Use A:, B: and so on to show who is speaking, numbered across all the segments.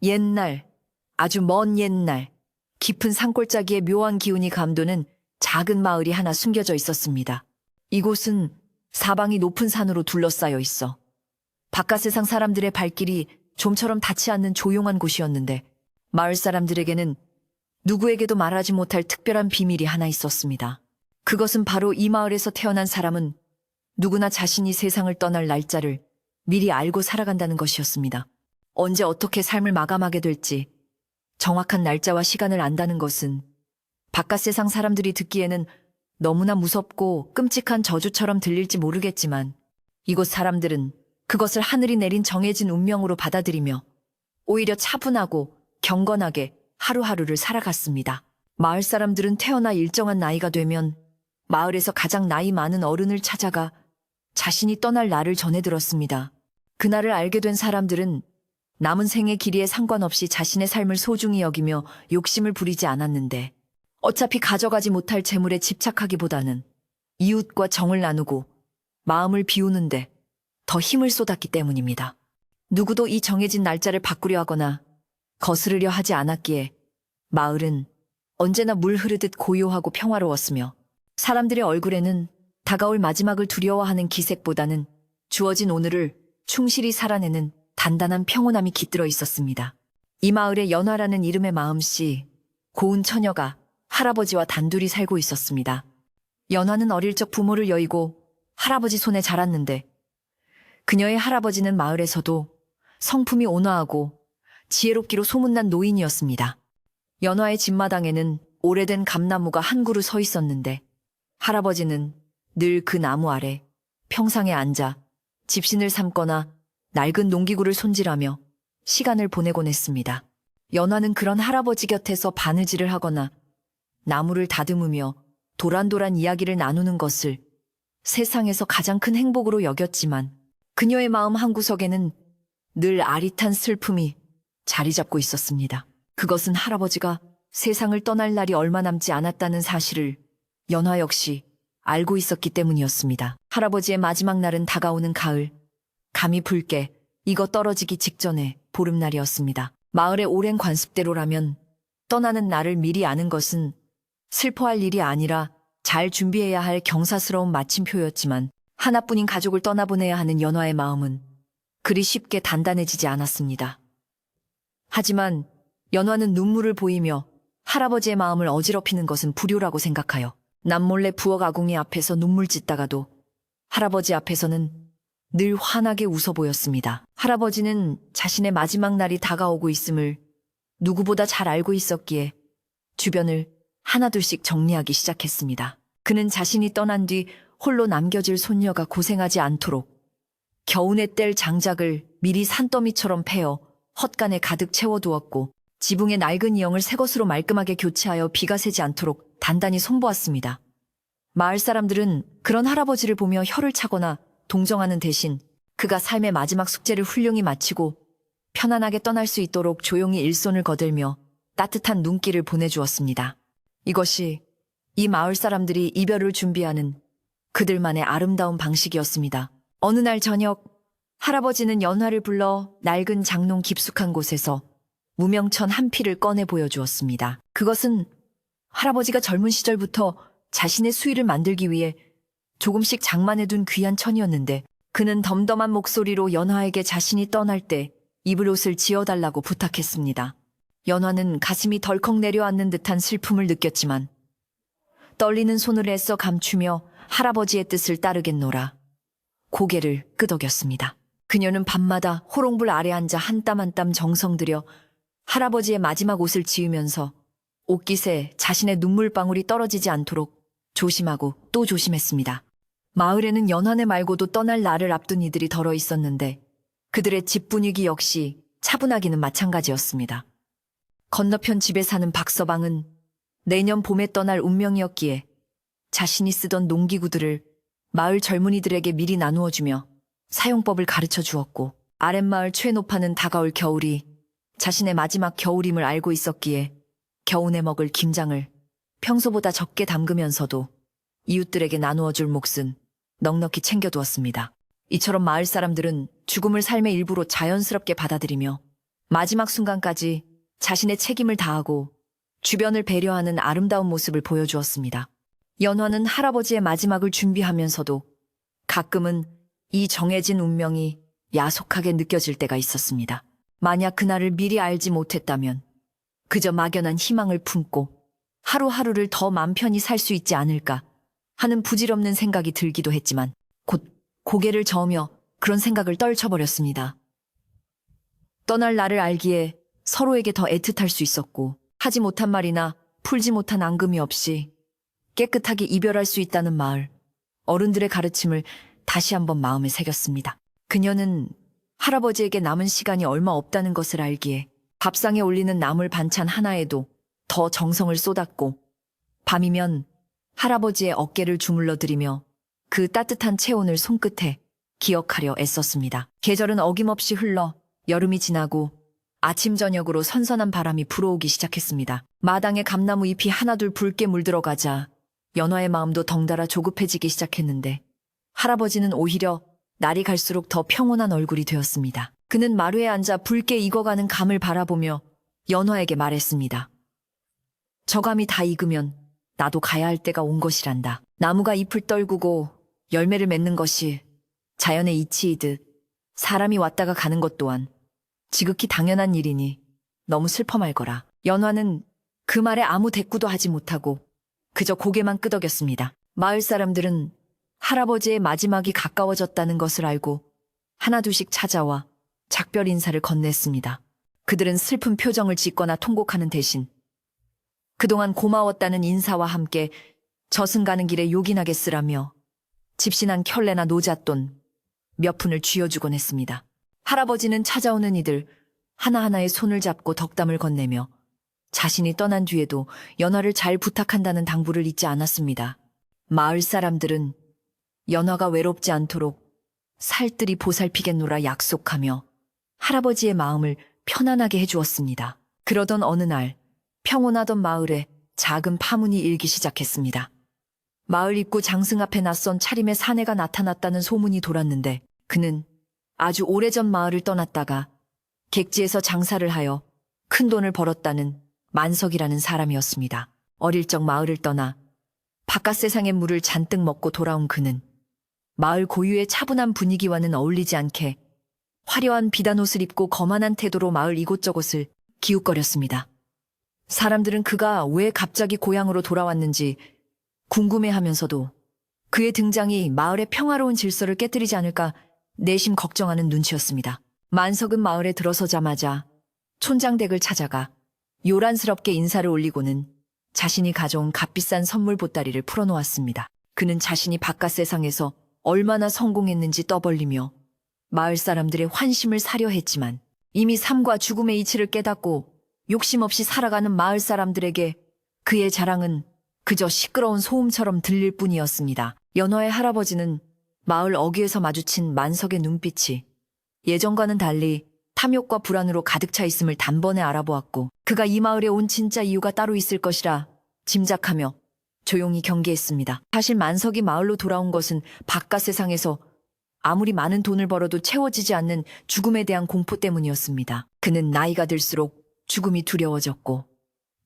A: 옛날, 아주 먼 옛날, 깊은 산골짜기의 묘한 기운이 감도는 작은 마을이 하나 숨겨져 있었습니다. 이곳은 사방이 높은 산으로 둘러싸여 있어 바깥 세상 사람들의 발길이 좀처럼 닿지 않는 조용한 곳이었는데 마을 사람들에게는 누구에게도 말하지 못할 특별한 비밀이 하나 있었습니다. 그것은 바로 이 마을에서 태어난 사람은 누구나 자신이 세상을 떠날 날짜를 미리 알고 살아간다는 것이었습니다. 언제 어떻게 삶을 마감하게 될지 정확한 날짜와 시간을 안다는 것은 바깥 세상 사람들이 듣기에는 너무나 무섭고 끔찍한 저주처럼 들릴지 모르겠지만 이곳 사람들은 그것을 하늘이 내린 정해진 운명으로 받아들이며 오히려 차분하고 경건하게 하루하루를 살아갔습니다. 마을 사람들은 태어나 일정한 나이가 되면 마을에서 가장 나이 많은 어른을 찾아가 자신이 떠날 날을 전해들었습니다. 그날을 알게 된 사람들은 남은 생의 길이에 상관없이 자신의 삶을 소중히 여기며 욕심을 부리지 않았는데 어차피 가져가지 못할 재물에 집착하기보다는 이웃과 정을 나누고 마음을 비우는데 더 힘을 쏟았기 때문입니다. 누구도 이 정해진 날짜를 바꾸려 하거나 거스르려 하지 않았기에 마을은 언제나 물 흐르듯 고요하고 평화로웠으며 사람들의 얼굴에는 다가올 마지막을 두려워하는 기색보다는 주어진 오늘을 충실히 살아내는 단단한 평온함이 깃들어 있었습니다. 이 마을에 연화라는 이름의 마음씨, 고운 처녀가 할아버지와 단둘이 살고 있었습니다. 연화는 어릴 적 부모를 여의고 할아버지 손에 자랐는데 그녀의 할아버지는 마을에서도 성품이 온화하고 지혜롭기로 소문난 노인이었습니다. 연화의 집마당에는 오래된 감나무가 한 그루 서 있었는데 할아버지는 늘 그 나무 아래 평상에 앉아 집신을 삼거나 낡은 농기구를 손질하며 시간을 보내곤 했습니다. 연화는 그런 할아버지 곁에서 바느질을 하거나 나무를 다듬으며 도란도란 이야기를 나누는 것을 세상에서 가장 큰 행복으로 여겼지만 그녀의 마음 한구석에는 늘 아릿한 슬픔이 자리 잡고 있었습니다. 그것은 할아버지가 세상을 떠날 날이 얼마 남지 않았다는 사실을 연화 역시 알고 있었기 때문이었습니다. 할아버지의 마지막 날은 다가오는 가을, 감이 붉게 익어 떨어지기 직전의 보름날이었습니다. 마을의 오랜 관습대로라면 떠나는 날을 미리 아는 것은 슬퍼할 일이 아니라 잘 준비해야 할 경사스러운 마침표였지만 하나뿐인 가족을 떠나보내야 하는 연화의 마음은 그리 쉽게 단단해지지 않았습니다. 하지만 연화는 눈물을 보이며 할아버지의 마음을 어지럽히는 것은 불효라고 생각하여 남몰래 부엌 아궁이 앞에서 눈물 짓다가도 할아버지 앞에서는 늘 환하게 웃어 보였습니다. 할아버지는 자신의 마지막 날이 다가오고 있음을 누구보다 잘 알고 있었기에 주변을 하나둘씩 정리하기 시작했습니다. 그는 자신이 떠난 뒤 홀로 남겨질 손녀가 고생하지 않도록 겨우내 뗄 장작을 미리 산더미처럼 패어 헛간에 가득 채워두었고 지붕의 낡은 이형을 새 것으로 말끔하게 교체하여 비가 새지 않도록 단단히 손보았습니다. 마을 사람들은 그런 할아버지를 보며 혀를 차거나 동정하는 대신 그가 삶의 마지막 숙제를 훌륭히 마치고 편안하게 떠날 수 있도록 조용히 일손을 거들며 따뜻한 눈길을 보내주었습니다. 이것이 이 마을 사람들이 이별을 준비하는 그들만의 아름다운 방식이었습니다. 어느 날 저녁 할아버지는 연화를 불러 낡은 장롱 깊숙한 곳에서 무명천 한 피를 꺼내 보여주었습니다. 그것은 할아버지가 젊은 시절부터 자신의 수의를 만들기 위해 조금씩 장만해둔 귀한 천이었는데 그는 덤덤한 목소리로 연화에게 자신이 떠날 때 입을 옷을 지어달라고 부탁했습니다. 연화는 가슴이 덜컥 내려앉는 듯한 슬픔을 느꼈지만 떨리는 손을 애써 감추며 할아버지의 뜻을 따르겠노라 고개를 끄덕였습니다. 그녀는 밤마다 호롱불 아래 앉아 한 땀 한 땀 정성 들여 할아버지의 마지막 옷을 지으면서 옷깃에 자신의 눈물방울이 떨어지지 않도록 조심하고 또 조심했습니다. 마을에는 연화네 말고도 떠날 날을 앞둔 이들이 덜어 있었는데 그들의 집 분위기 역시 차분하기는 마찬가지였습니다. 건너편 집에 사는 박서방은 내년 봄에 떠날 운명이었기에 자신이 쓰던 농기구들을 마을 젊은이들에게 미리 나누어주며 사용법을 가르쳐 주었고 아랫마을 최노파는 다가올 겨울이 자신의 마지막 겨울임을 알고 있었기에 겨우내 먹을 김장을 평소보다 적게 담그면서도 이웃들에게 나누어 줄 몫은 넉넉히 챙겨두었습니다. 이처럼 마을 사람들은 죽음을 삶의 일부로 자연스럽게 받아들이며 마지막 순간까지 자신의 책임을 다하고 주변을 배려하는 아름다운 모습을 보여주었습니다. 연화는 할아버지의 마지막을 준비하면서도 가끔은 이 정해진 운명이 야속하게 느껴질 때가 있었습니다. 만약 그날을 미리 알지 못했다면 그저 막연한 희망을 품고 하루하루를 더 맘 편히 살 수 있지 않을까 하는 부질없는 생각이 들기도 했지만 곧 고개를 저으며 그런 생각을 떨쳐버렸습니다. 떠날 날을 알기에 서로에게 더 애틋할 수 있었고 하지 못한 말이나 풀지 못한 앙금이 없이 깨끗하게 이별할 수 있다는 마을, 어른들의 가르침을 다시 한번 마음에 새겼습니다. 그녀는 할아버지에게 남은 시간이 얼마 없다는 것을 알기에 밥상에 올리는 나물 반찬 하나에도 더 정성을 쏟았고 밤이면 할아버지의 어깨를 주물러 드리며 그 따뜻한 체온을 손끝에 기억하려 애썼습니다. 계절은 어김없이 흘러 여름이 지나고 아침 저녁으로 선선한 바람이 불어오기 시작했습니다. 마당에 감나무 잎이 하나둘 붉게 물들어가자 연화의 마음도 덩달아 조급해지기 시작했는데 할아버지는 오히려 날이 갈수록 더 평온한 얼굴이 되었습니다. 그는 마루에 앉아 붉게 익어가는 감을 바라보며 연화에게 말했습니다. 저 감이 다 익으면 나도 가야 할 때가 온 것이란다. 나무가 잎을 떨구고 열매를 맺는 것이 자연의 이치이듯 사람이 왔다가 가는 것 또한 지극히 당연한 일이니 너무 슬퍼 말거라. 연화는 그 말에 아무 대꾸도 하지 못하고 그저 고개만 끄덕였습니다. 마을 사람들은 할아버지의 마지막이 가까워졌다는 것을 알고 하나둘씩 찾아와 작별 인사를 건넸습니다. 그들은 슬픈 표정을 짓거나 통곡하는 대신 그동안 고마웠다는 인사와 함께 저승 가는 길에 요긴하게 쓰라며 집신한 켤레나 노잣돈 몇 푼을 쥐어주곤 했습니다. 할아버지는 찾아오는 이들 하나하나의 손을 잡고 덕담을 건네며 자신이 떠난 뒤에도 연화를 잘 부탁한다는 당부를 잊지 않았습니다. 마을 사람들은 연화가 외롭지 않도록 살뜰히 보살피겠노라 약속하며 할아버지의 마음을 편안하게 해주었습니다. 그러던 어느 날 평온하던 마을에 작은 파문이 일기 시작했습니다. 마을 입구 장승 앞에 낯선 차림의 사내가 나타났다는 소문이 돌았는데 그는 아주 오래전 마을을 떠났다가 객지에서 장사를 하여 큰 돈을 벌었다는 만석이라는 사람이었습니다. 어릴 적 마을을 떠나 바깥 세상의 물을 잔뜩 먹고 돌아온 그는 마을 고유의 차분한 분위기와는 어울리지 않게 화려한 비단옷을 입고 거만한 태도로 마을 이곳저곳을 기웃거렸습니다. 사람들은 그가 왜 갑자기 고향으로 돌아왔는지 궁금해하면서도 그의 등장이 마을의 평화로운 질서를 깨뜨리지 않을까 내심 걱정하는 눈치였습니다. 만석은 마을에 들어서자마자 촌장 댁을 찾아가 요란스럽게 인사를 올리고는 자신이 가져온 값비싼 선물 보따리를 풀어놓았습니다. 그는 자신이 바깥 세상에서 얼마나 성공했는지 떠벌리며 마을 사람들의 환심을 사려 했지만 이미 삶과 죽음의 이치를 깨닫고 욕심 없이 살아가는 마을 사람들에게 그의 자랑은 그저 시끄러운 소음처럼 들릴 뿐이었습니다. 연화의 할아버지는 마을 어귀에서 마주친 만석의 눈빛이 예전과는 달리 탐욕과 불안으로 가득 차 있음을 단번에 알아보았고 그가 이 마을에 온 진짜 이유가 따로 있을 것이라 짐작하며 조용히 경계했습니다. 사실 만석이 마을로 돌아온 것은 바깥 세상에서 아무리 많은 돈을 벌어도 채워지지 않는 죽음에 대한 공포 때문이었습니다. 그는 나이가 들수록 죽음이 두려워졌고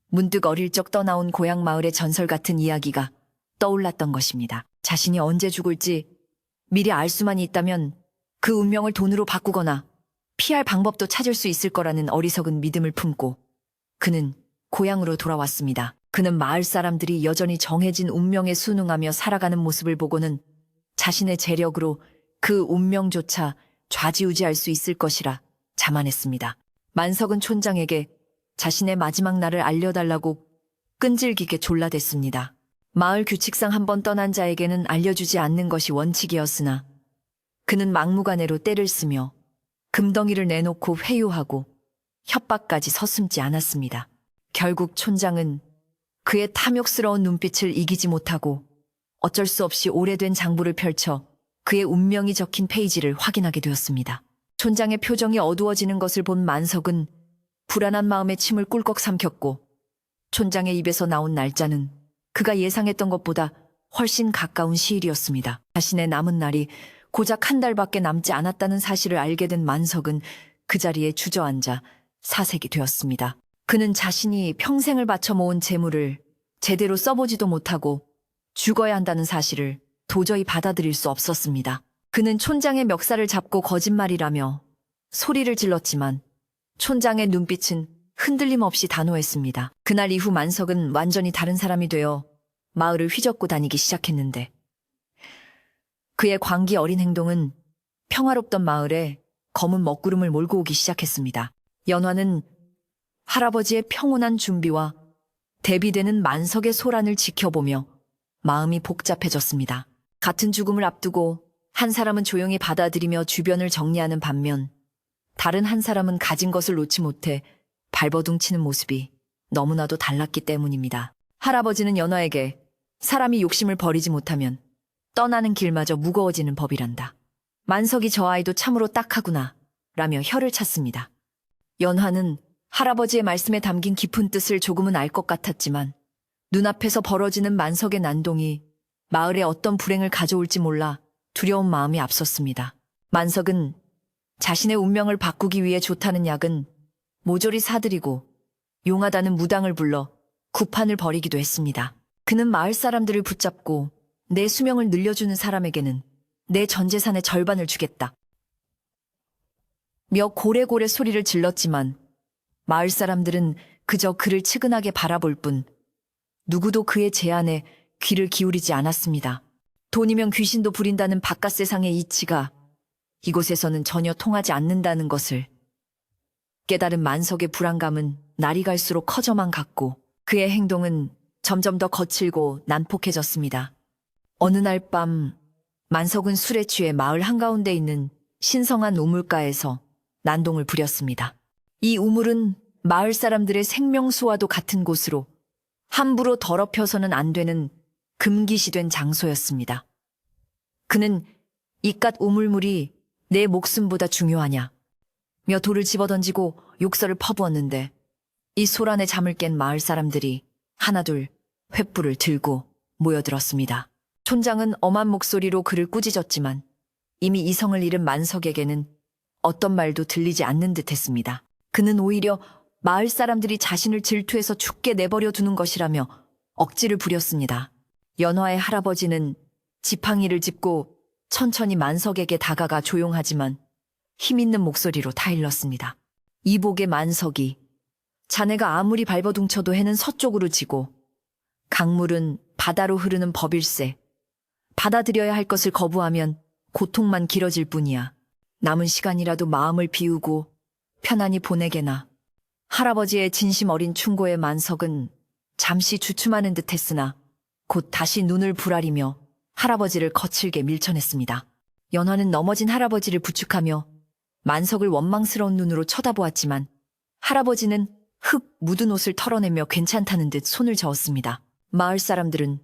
A: 문득 어릴 적 떠나온 고향 마을의 전설 같은 이야기가 떠올랐던 것입니다. 자신이 언제 죽을지 미리 알 수만 있다면 그 운명을 돈으로 바꾸거나 피할 방법도 찾을 수 있을 거라는 어리석은 믿음을 품고 그는 고향으로 돌아왔습니다. 그는 마을 사람들이 여전히 정해진 운명에 순응하며 살아가는 모습을 보고는 자신의 재력으로 그 운명조차 좌지우지할 수 있을 것이라 자만했습니다. 만석은 촌장에게 자신의 마지막 날을 알려달라고 끈질기게 졸라댔습니다. 마을 규칙상 한번 떠난 자에게는 알려주지 않는 것이 원칙이었으나 그는 막무가내로 떼를 쓰며 금덩이를 내놓고 회유하고 협박까지 서슴지 않았습니다. 결국 촌장은 그의 탐욕스러운 눈빛을 이기지 못하고 어쩔 수 없이 오래된 장부를 펼쳐 그의 운명이 적힌 페이지를 확인하게 되었습니다. 촌장의 표정이 어두워지는 것을 본 만석은 불안한 마음에 침을 꿀꺽 삼켰고 촌장의 입에서 나온 날짜는 그가 예상했던 것보다 훨씬 가까운 시일이었습니다. 자신의 남은 날이 고작 한 달밖에 남지 않았다는 사실을 알게 된 만석은 그 자리에 주저앉아 사색이 되었습니다. 그는 자신이 평생을 바쳐 모은 재물을 제대로 써보지도 못하고 죽어야 한다는 사실을 도저히 받아들일 수 없었습니다. 그는 촌장의 멱살을 잡고 거짓말이라며 소리를 질렀지만 촌장의 눈빛은 흔들림 없이 단호했습니다. 그날 이후 만석은 완전히 다른 사람이 되어 마을을 휘젓고 다니기 시작했는데 그의 광기 어린 행동은 평화롭던 마을에 검은 먹구름을 몰고 오기 시작했습니다. 연화는 할아버지의 평온한 준비와 대비되는 만석의 소란을 지켜보며 마음이 복잡해졌습니다. 같은 죽음을 앞두고 한 사람은 조용히 받아들이며 주변을 정리하는 반면 다른 한 사람은 가진 것을 놓지 못해 발버둥치는 모습이 너무나도 달랐기 때문입니다. 할아버지는 연화에게 사람이 욕심을 버리지 못하면 떠나는 길마저 무거워지는 법이란다. 만석이 저 아이도 참으로 딱하구나 라며 혀를 찼습니다. 연화는 할아버지의 말씀에 담긴 깊은 뜻을 조금은 알 것 같았지만 눈앞에서 벌어지는 만석의 난동이 마을에 어떤 불행을 가져올지 몰라 두려운 마음이 앞섰습니다. 만석은 자신의 운명을 바꾸기 위해 좋다는 약은 모조리 사들이고 용하다는 무당을 불러 구판을 벌이기도 했습니다. 그는 마을 사람들을 붙잡고 내 수명을 늘려주는 사람에게는 내 전 재산의 절반을 주겠다 며 고래고래 소리를 질렀지만 마을 사람들은 그저 그를 측은하게 바라볼 뿐 누구도 그의 제안에 귀를 기울이지 않았습니다. 돈이면 귀신도 부린다는 바깥 세상의 이치가 이곳에서는 전혀 통하지 않는다는 것을 깨달은 만석의 불안감은 날이 갈수록 커져만 갔고 그의 행동은 점점 더 거칠고 난폭해졌습니다. 어느 날 밤 만석은 술에 취해 마을 한가운데 있는 신성한 우물가에서 난동을 부렸습니다. 이 우물은 마을 사람들의 생명수와도 같은 곳으로 함부로 더럽혀서는 안 되는 금기시된 장소였습니다. 그는 이깟 우물물이 내 목숨보다 중요하냐 며 돌을 집어던지고 욕설을 퍼부었는데 이 소란에 잠을 깬 마을 사람들이 하나둘 횃불을 들고 모여들었습니다. 촌장은 엄한 목소리로 그를 꾸짖었지만 이미 이성을 잃은 만석에게는 어떤 말도 들리지 않는 듯했습니다. 그는 오히려 마을 사람들이 자신을 질투해서 죽게 내버려 두는 것이라며 억지를 부렸습니다. 연화의 할아버지는 지팡이를 짚고 천천히 만석에게 다가가 조용하지만 힘있는 목소리로 타일렀습니다. 이복의 만석이 자네가 아무리 발버둥쳐도 해는 서쪽으로 지고 강물은 바다로 흐르는 법일세. 받아들여야 할 것을 거부하면 고통만 길어질 뿐이야. 남은 시간이라도 마음을 비우고 편안히 보내게나. 할아버지의 진심 어린 충고에 만석은 잠시 주춤하는 듯했으나 곧 다시 눈을 부라리며 할아버지를 거칠게 밀쳐냈습니다. 연화는 넘어진 할아버지를 부축하며 만석을 원망스러운 눈으로 쳐다보았지만 할아버지는 흙 묻은 옷을 털어내며 괜찮다는 듯 손을 저었습니다. 마을 사람들은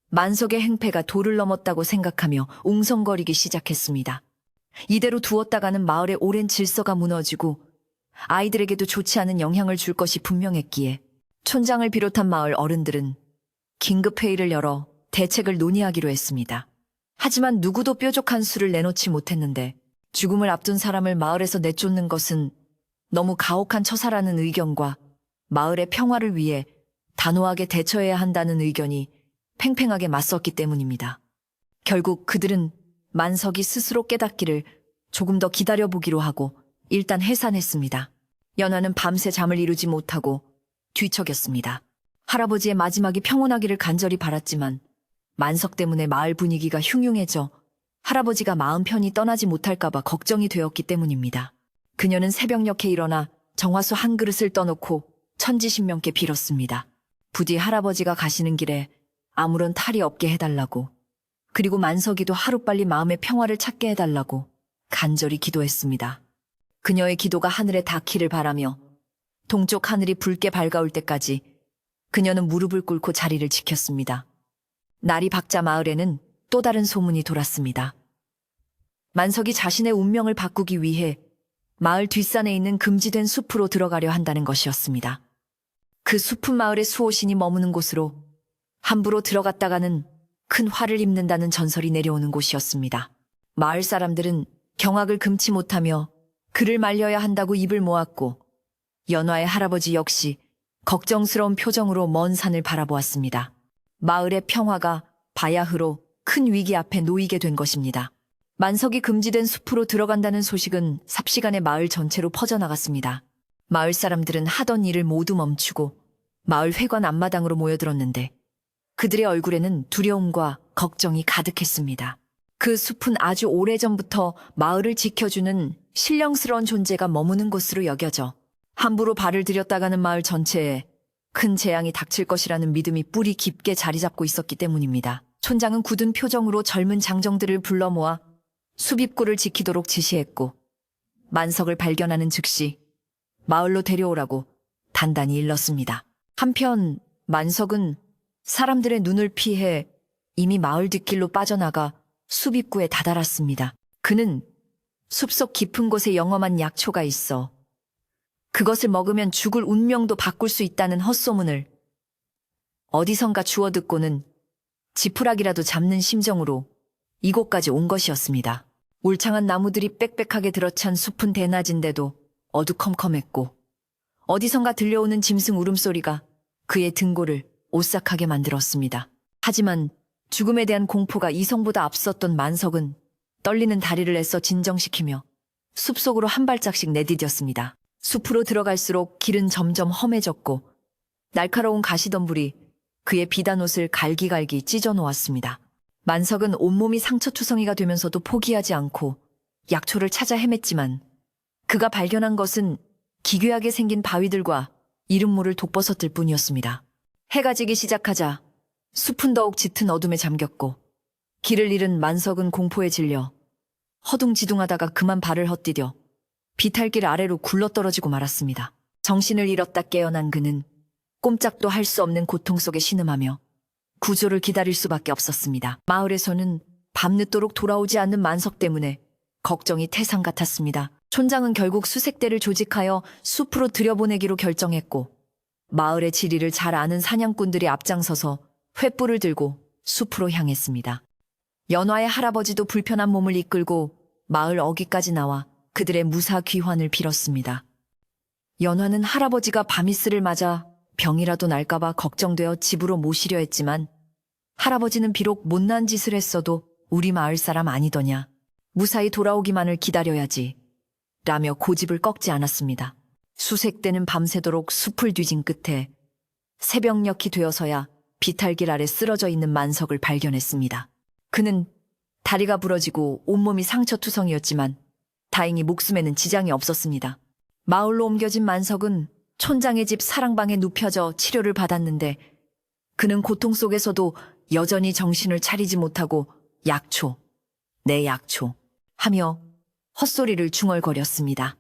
A: 만석의 행패가 도를 넘었다고 생각하며 웅성거리기 시작했습니다. 이대로 두었다가는 마을의 오랜 질서가 무너지고 아이들에게도 좋지 않은 영향을 줄 것이 분명했기에 촌장을 비롯한 마을 어른들은 긴급회의를 열어 대책을 논의하기로 했습니다. 하지만 누구도 뾰족한 수를 내놓지 못했는데 죽음을 앞둔 사람을 마을에서 내쫓는 것은 너무 가혹한 처사라는 의견과 마을의 평화를 위해 단호하게 대처해야 한다는 의견이 팽팽하게 맞섰기 때문입니다. 결국 그들은 만석이 스스로 깨닫기를 조금 더 기다려보기로 하고 일단 해산했습니다. 연화는 밤새 잠을 이루지 못하고 뒤척였습니다. 할아버지의 마지막이 평온하기를 간절히 바랐지만 만석 때문에 마을 분위기가 흉흉해져 할아버지가 마음 편히 떠나지 못할까봐 걱정이 되었기 때문입니다. 그녀는 새벽녘에 일어나 정화수 한 그릇을 떠놓고 천지신명께 빌었습니다. 부디 할아버지가 가시는 길에 아무런 탈이 없게 해달라고, 그리고 만석이도 하루빨리 마음의 평화를 찾게 해달라고 간절히 기도했습니다. 그녀의 기도가 하늘에 닿기를 바라며 동쪽 하늘이 붉게 밝아올 때까지 그녀는 무릎을 꿇고 자리를 지켰습니다. 날이 밝자 마을에는 또 다른 소문이 돌았습니다. 만석이 자신의 운명을 바꾸기 위해 마을 뒷산에 있는 금지된 숲으로 들어가려 한다는 것이었습니다. 그 숲은 마을의 수호신이 머무는 곳으로 함부로 들어갔다가는 큰 화를 입는다는 전설이 내려오는 곳이었습니다. 마을 사람들은 경악을 금치 못하며 그를 말려야 한다고 입을 모았고 연화의 할아버지 역시 걱정스러운 표정으로 먼 산을 바라보았습니다. 마을의 평화가 바야흐로 큰 위기 앞에 놓이게 된 것입니다. 만석이 금지된 숲으로 들어간다는 소식은 삽시간에 마을 전체로 퍼져나갔습니다. 마을 사람들은 하던 일을 모두 멈추고 마을 회관 앞마당으로 모여들었는데 그들의 얼굴에는 두려움과 걱정이 가득했습니다. 그 숲은 아주 오래전부터 마을을 지켜주는 신령스러운 존재가 머무는 곳으로 여겨져 함부로 발을 들였다가는 마을 전체에 큰 재앙이 닥칠 것이라는 믿음이 뿌리 깊게 자리 잡고 있었기 때문입니다. 촌장은 굳은 표정으로 젊은 장정들을 불러 모아 숲 입구를 지키도록 지시했고 만석을 발견하는 즉시 마을로 데려오라고 단단히 일렀습니다. 한편 만석은 사람들의 눈을 피해 이미 마을 뒷길로 빠져나가 숲 입구에 다다랐습니다. 그는 숲속 깊은 곳에 영험한 약초가 있어 그것을 먹으면 죽을 운명도 바꿀 수 있다는 헛소문을 어디선가 주워 듣고는 지푸라기라도 잡는 심정으로 이곳까지 온 것이었습니다. 울창한 나무들이 빽빽하게 들어찬 숲은 대낮인데도 어두컴컴했고 어디선가 들려오는 짐승 울음소리가 그의 등골을 오싹하게 만들었습니다. 하지만 죽음에 대한 공포가 이성보다 앞섰던 만석은 떨리는 다리를 애써 진정시키며 숲속으로 한 발짝씩 내디뎠습니다. 숲으로 들어갈수록 길은 점점 험해졌고 날카로운 가시덤불이 그의 비단 옷을 갈기갈기 찢어 놓았습니다. 만석은 온몸이 상처투성이가 되면서도 포기하지 않고 약초를 찾아 헤맸지만 그가 발견한 것은 기괴하게 생긴 바위들과 이름 모를 독버섯들 뿐이었습니다. 해가 지기 시작하자 숲은 더욱 짙은 어둠에 잠겼고 길을 잃은 만석은 공포에 질려 허둥지둥하다가 그만 발을 헛디뎌 비탈길 아래로 굴러떨어지고 말았습니다. 정신을 잃었다 깨어난 그는 꼼짝도 할 수 없는 고통 속에 신음하며 구조를 기다릴 수밖에 없었습니다. 마을에서는 밤늦도록 돌아오지 않는 만석 때문에 걱정이 태산 같았습니다. 촌장은 결국 수색대를 조직하여 숲으로 들여보내기로 결정했고 마을의 지리를 잘 아는 사냥꾼들이 앞장서서 횃불을 들고 숲으로 향했습니다. 연화의 할아버지도 불편한 몸을 이끌고 마을 어귀까지 나와 그들의 무사 귀환을 빌었습니다. 연화는 할아버지가 밤이슬을 맞아 병이라도 날까봐 걱정되어 집으로 모시려 했지만 할아버지는 비록 못난 짓을 했어도 우리 마을 사람 아니더냐. 무사히 돌아오기만을 기다려야지. 라며 고집을 꺾지 않았습니다. 수색대는 밤새도록 숲을 뒤진 끝에 새벽녘이 되어서야 비탈길 아래 쓰러져 있는 만석을 발견했습니다. 그는 다리가 부러지고 온몸이 상처투성이었지만 다행히 목숨에는 지장이 없었습니다. 마을로 옮겨진 만석은 촌장의 집 사랑방에 눕혀져 치료를 받았는데 그는 고통 속에서도 여전히 정신을 차리지 못하고 약초, 내 약초 하며 헛소리를 중얼거렸습니다.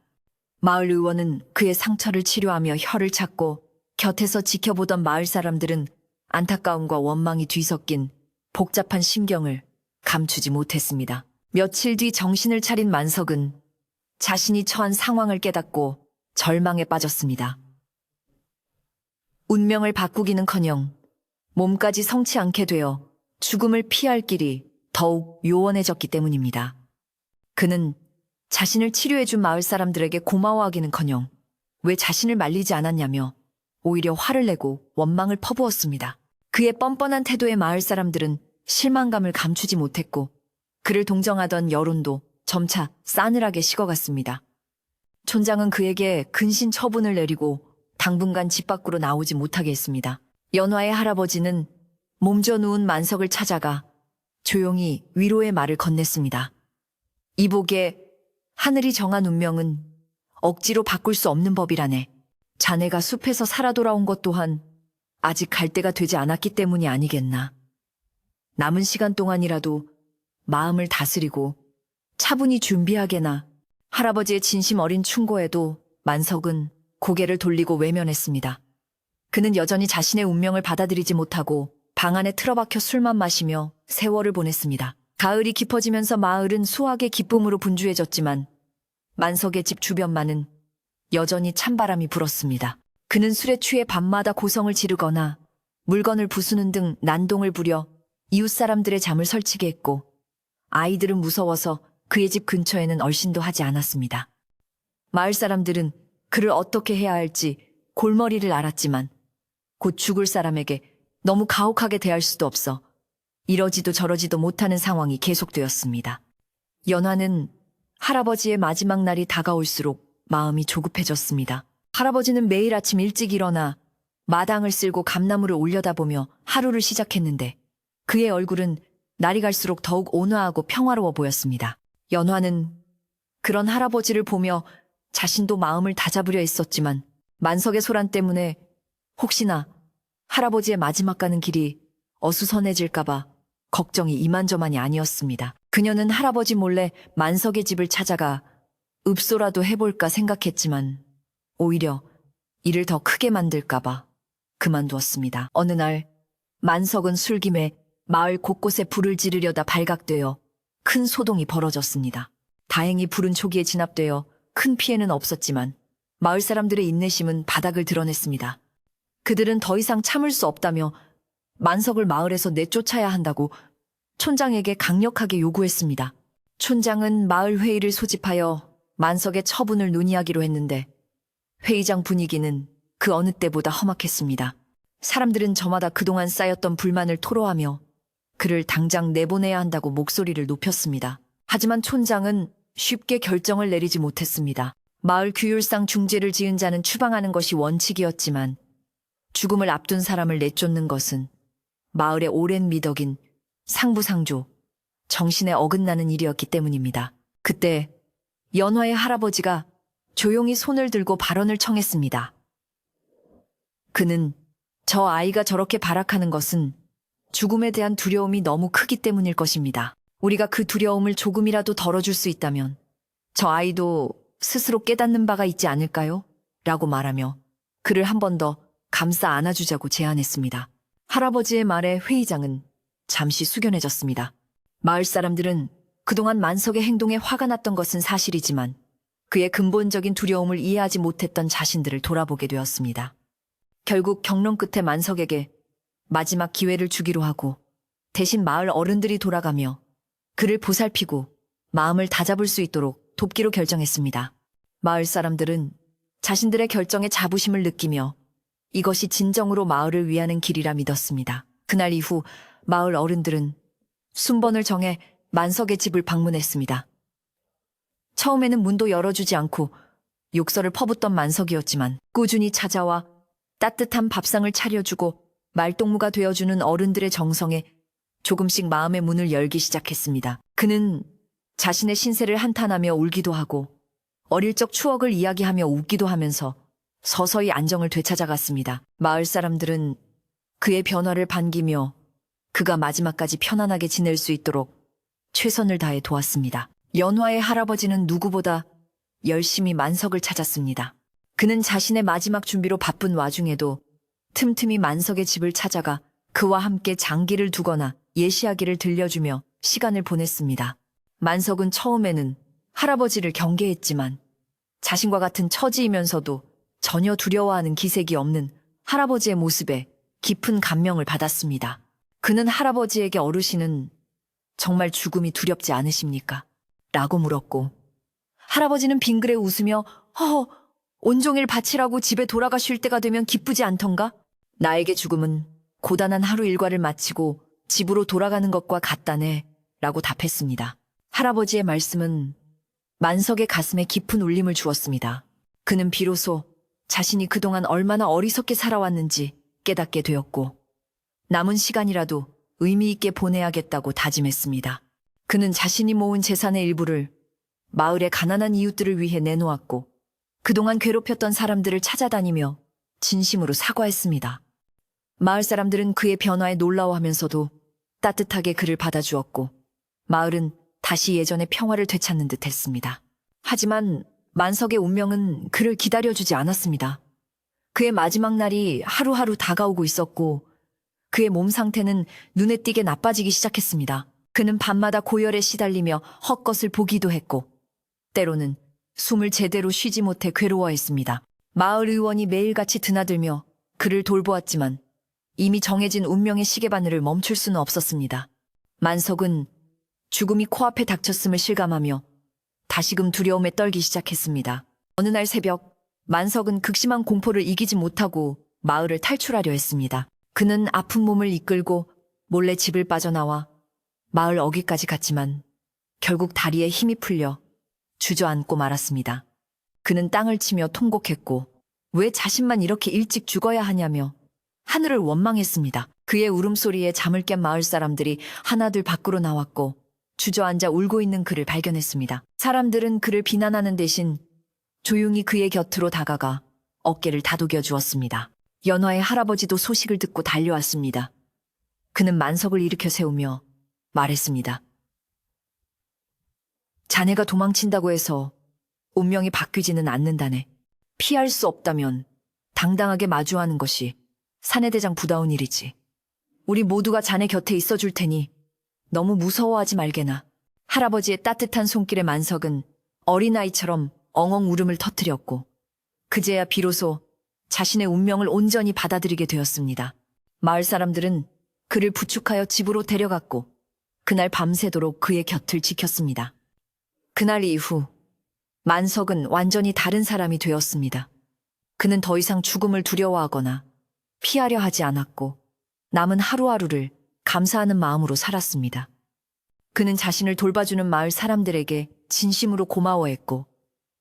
A: 마을 의원은 그의 상처를 치료하며 혀를 찾고 곁에서 지켜보던 마을 사람들은 안타까움과 원망이 뒤섞인 복잡한 심경을 감추지 못했습니다. 며칠 뒤 정신을 차린 만석은 자신이 처한 상황을 깨닫고 절망에 빠졌습니다. 운명을 바꾸기는커녕 몸까지 성치 않게 되어 죽음을 피할 길이 더욱 요원해졌기 때문입니다. 그는 자신을 치료해준 마을 사람들에게 고마워하기는커녕 왜 자신을 말리지 않았냐며 오히려 화를 내고 원망을 퍼부었습니다. 그의 뻔뻔한 태도에 마을 사람들은 실망감을 감추지 못했고 그를 동정하던 여론도 점차 싸늘하게 식어갔습니다. 촌장은 그에게 근신 처분을 내리고 당분간 집 밖으로 나오지 못하게 했습니다. 연화의 할아버지는 몸져 누운 만석을 찾아가 조용히 위로의 말을 건넸습니다. 이복에 하늘이 정한 운명은 억지로 바꿀 수 없는 법이라네. 자네가 숲에서 살아 돌아온 것 또한 아직 갈 때가 되지 않았기 때문이 아니겠나. 남은 시간 동안이라도 마음을 다스리고 차분히 준비하게나. 할아버지의 진심 어린 충고에도 만석은 고개를 돌리고 외면했습니다. 그는 여전히 자신의 운명을 받아들이지 못하고 방 안에 틀어박혀 술만 마시며 세월을 보냈습니다. 가을이 깊어지면서 마을은 수확의 기쁨으로 분주해졌지만 만석의 집 주변만은 여전히 찬바람이 불었습니다. 그는 술에 취해 밤마다 고성을 지르거나 물건을 부수는 등 난동을 부려 이웃 사람들의 잠을 설치게 했고 아이들은 무서워서 그의 집 근처에는 얼씬도 하지 않았습니다. 마을 사람들은 그를 어떻게 해야 할지 골머리를 앓았지만 곧 죽을 사람에게 너무 가혹하게 대할 수도 없어 이러지도 저러지도 못하는 상황이 계속되었습니다. 연화는 할아버지의 마지막 날이 다가올수록 마음이 조급해졌습니다. 할아버지는 매일 아침 일찍 일어나 마당을 쓸고 감나무를 올려다보며 하루를 시작했는데 그의 얼굴은 날이 갈수록 더욱 온화하고 평화로워 보였습니다. 연화는 그런 할아버지를 보며 자신도 마음을 다잡으려 했었지만 만석의 소란 때문에 혹시나 할아버지의 마지막 가는 길이 어수선해질까봐 걱정이 이만저만이 아니었습니다. 그녀는 할아버지 몰래 만석의 집을 찾아가 읍소라도 해볼까 생각했지만 오히려 일을 더 크게 만들까봐 그만두었습니다. 어느 날 만석은 술김에 마을 곳곳에 불을 지르려다 발각되어 큰 소동이 벌어졌습니다. 다행히 불은 초기에 진압되어 큰 피해는 없었지만 마을 사람들의 인내심은 바닥을 드러냈습니다. 그들은 더 이상 참을 수 없다며 만석을 마을에서 내쫓아야 한다고 촌장에게 강력하게 요구했습니다. 촌장은 마을 회의를 소집하여 만석의 처분을 논의하기로 했는데 회의장 분위기는 그 어느 때보다 험악했습니다. 사람들은 저마다 그동안 쌓였던 불만을 토로하며 그를 당장 내보내야 한다고 목소리를 높였습니다. 하지만 촌장은 쉽게 결정을 내리지 못했습니다. 마을 규율상 중죄를 지은 자는 추방하는 것이 원칙이었지만 죽음을 앞둔 사람을 내쫓는 것은 마을의 오랜 미덕인 상부상조, 정신에 어긋나는 일이었기 때문입니다. 그때 연화의 할아버지가 조용히 손을 들고 발언을 청했습니다. 그는 저 아이가 저렇게 발악하는 것은 죽음에 대한 두려움이 너무 크기 때문일 것입니다. 우리가 그 두려움을 조금이라도 덜어줄 수 있다면 저 아이도 스스로 깨닫는 바가 있지 않을까요? 라고 말하며 그를 한 번 더 감싸 안아주자고 제안했습니다. 할아버지의 말에 회의장은 잠시 숙연해졌습니다. 마을 사람들은 그동안 만석의 행동에 화가 났던 것은 사실이지만 그의 근본적인 두려움을 이해하지 못했던 자신들을 돌아보게 되었습니다. 결국 경론 끝에 만석에게 마지막 기회를 주기로 하고 대신 마을 어른들이 돌아가며 그를 보살피고 마음을 다잡을 수 있도록 돕기로 결정했습니다. 마을 사람들은 자신들의 결정에 자부심을 느끼며 이것이 진정으로 마을을 위하는 길이라 믿었습니다. 그날 이후 마을 어른들은 순번을 정해 만석의 집을 방문했습니다. 처음에는 문도 열어주지 않고 욕설을 퍼붓던 만석이었지만 꾸준히 찾아와 따뜻한 밥상을 차려주고 말동무가 되어주는 어른들의 정성에 조금씩 마음의 문을 열기 시작했습니다. 그는 자신의 신세를 한탄하며 울기도 하고 어릴 적 추억을 이야기하며 웃기도 하면서 서서히 안정을 되찾아갔습니다. 마을 사람들은 그의 변화를 반기며 그가 마지막까지 편안하게 지낼 수 있도록 최선을 다해 도왔습니다. 연화의 할아버지는 누구보다 열심히 만석을 찾았습니다. 그는 자신의 마지막 준비로 바쁜 와중에도 틈틈이 만석의 집을 찾아가 그와 함께 장기를 두거나 예시하기를 들려주며 시간을 보냈습니다. 만석은 처음에는 할아버지를 경계했지만 자신과 같은 처지이면서도 전혀 두려워하는 기색이 없는 할아버지의 모습에 깊은 감명을 받았습니다. 그는 할아버지에게 어르신은 정말 죽음이 두렵지 않으십니까? 라고 물었고 할아버지는 빙그레 웃으며 허허 온종일 밭이라고 집에 돌아가 쉴 때가 되면 기쁘지 않던가? 나에게 죽음은 고단한 하루 일과를 마치고 집으로 돌아가는 것과 같다네 라고 답했습니다. 할아버지의 말씀은 만석의 가슴에 깊은 울림을 주었습니다. 그는 비로소 자신이 그동안 얼마나 어리석게 살아왔는지 깨닫게 되었고 남은 시간이라도 의미 있게 보내야겠다고 다짐했습니다. 그는 자신이 모은 재산의 일부를 마을의 가난한 이웃들을 위해 내놓았고 그동안 괴롭혔던 사람들을 찾아다니며 진심으로 사과했습니다. 마을 사람들은 그의 변화에 놀라워하면서도 따뜻하게 그를 받아주었고 마을은 다시 예전의 평화를 되찾는 듯 했습니다. 하지만 만석의 운명은 그를 기다려주지 않았습니다. 그의 마지막 날이 하루하루 다가오고 있었고 그의 몸 상태는 눈에 띄게 나빠지기 시작했습니다. 그는 밤마다 고열에 시달리며 헛것을 보기도 했고 때로는 숨을 제대로 쉬지 못해 괴로워했습니다. 마을 의원이 매일같이 드나들며 그를 돌보았지만 이미 정해진 운명의 시계바늘을 멈출 수는 없었습니다. 만석은 죽음이 코앞에 닥쳤음을 실감하며 다시금 두려움에 떨기 시작했습니다. 어느 날 새벽 만석은 극심한 공포를 이기지 못하고 마을을 탈출하려 했습니다. 그는 아픈 몸을 이끌고 몰래 집을 빠져나와 마을 어귀까지 갔지만 결국 다리에 힘이 풀려 주저앉고 말았습니다. 그는 땅을 치며 통곡했고 왜 자신만 이렇게 일찍 죽어야 하냐며 하늘을 원망했습니다. 그의 울음소리에 잠을 깬 마을 사람들이 하나둘 밖으로 나왔고 주저앉아 울고 있는 그를 발견했습니다. 사람들은 그를 비난하는 대신 조용히 그의 곁으로 다가가 어깨를 다독여 주었습니다. 연화의 할아버지도 소식을 듣고 달려왔습니다. 그는 만석을 일으켜 세우며 말했습니다. 자네가 도망친다고 해서 운명이 바뀌지는 않는다네. 피할 수 없다면 당당하게 마주하는 것이 사내대장 부다운 일이지. 우리 모두가 자네 곁에 있어줄 테니 너무 무서워하지 말게나. 할아버지의 따뜻한 손길에 만석은 어린아이처럼 엉엉 울음을 터뜨렸고 그제야 비로소 자신의 운명을 온전히 받아들이게 되었습니다. 마을 사람들은 그를 부축하여 집으로 데려갔고 그날 밤새도록 그의 곁을 지켰습니다. 그날 이후 만석은 완전히 다른 사람이 되었습니다. 그는 더 이상 죽음을 두려워하거나 피하려 하지 않았고 남은 하루하루를 감사하는 마음으로 살았습니다. 그는 자신을 돌봐주는 마을 사람들에게 진심으로 고마워했고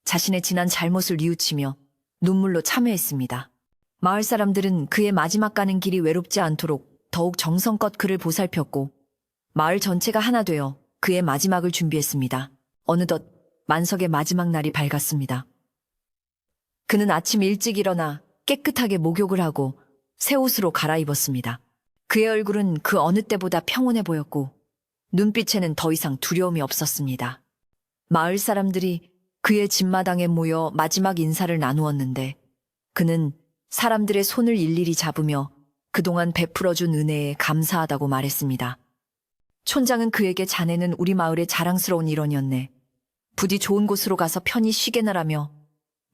A: 자신의 지난 잘못을 뉘우치며 눈물로 참회했습니다. 마을 사람들은 그의 마지막 가는 길이 외롭지 않도록 더욱 정성껏 그를 보살폈고 마을 전체가 하나 되어 그의 마지막을 준비했습니다. 어느덧 만석의 마지막 날이 밝았습니다. 그는 아침 일찍 일어나 깨끗하게 목욕을 하고 새 옷으로 갈아입었습니다. 그의 얼굴은 그 어느 때보다 평온해 보였고 눈빛에는 더 이상 두려움이 없었습니다. 마을 사람들이 그의 집마당에 모여 마지막 인사를 나누었는데 그는 사람들의 손을 일일이 잡으며 그동안 베풀어준 은혜에 감사하다고 말했습니다. 촌장은 그에게 자네는 우리 마을의 자랑스러운 일원이었네. 부디 좋은 곳으로 가서 편히 쉬게나라며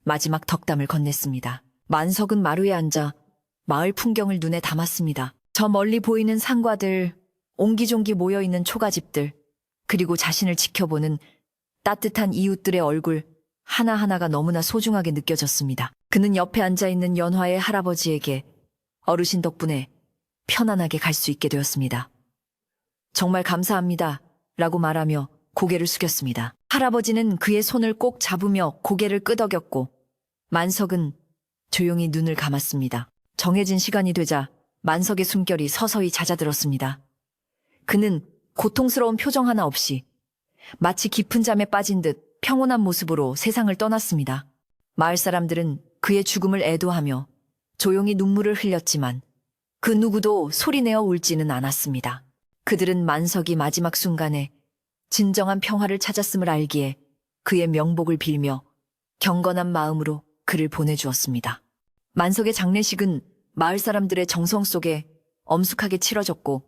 A: 마지막 덕담을 건넸습니다. 만석은 마루에 앉아 마을 풍경을 눈에 담았습니다. 저 멀리 보이는 산과들, 옹기종기 모여있는 초가집들, 그리고 자신을 지켜보는 따뜻한 이웃들의 얼굴 하나하나가 너무나 소중하게 느껴졌습니다. 그는 옆에 앉아있는 연화의 할아버지에게 어르신 덕분에 편안하게 갈 수 있게 되었습니다. 정말 감사합니다. 라고 말하며 고개를 숙였습니다. 할아버지는 그의 손을 꼭 잡으며 고개를 끄덕였고 만석은 조용히 눈을 감았습니다. 정해진 시간이 되자 만석의 숨결이 서서히 잦아들었습니다. 그는 고통스러운 표정 하나 없이 마치 깊은 잠에 빠진 듯 평온한 모습으로 세상을 떠났습니다. 마을 사람들은 그의 죽음을 애도하며 조용히 눈물을 흘렸지만 그 누구도 소리내어 울지는 않았습니다. 그들은 만석이 마지막 순간에 진정한 평화를 찾았음을 알기에 그의 명복을 빌며 경건한 마음으로 그를 보내주었습니다. 만석의 장례식은 마을 사람들의 정성 속에 엄숙하게 치러졌고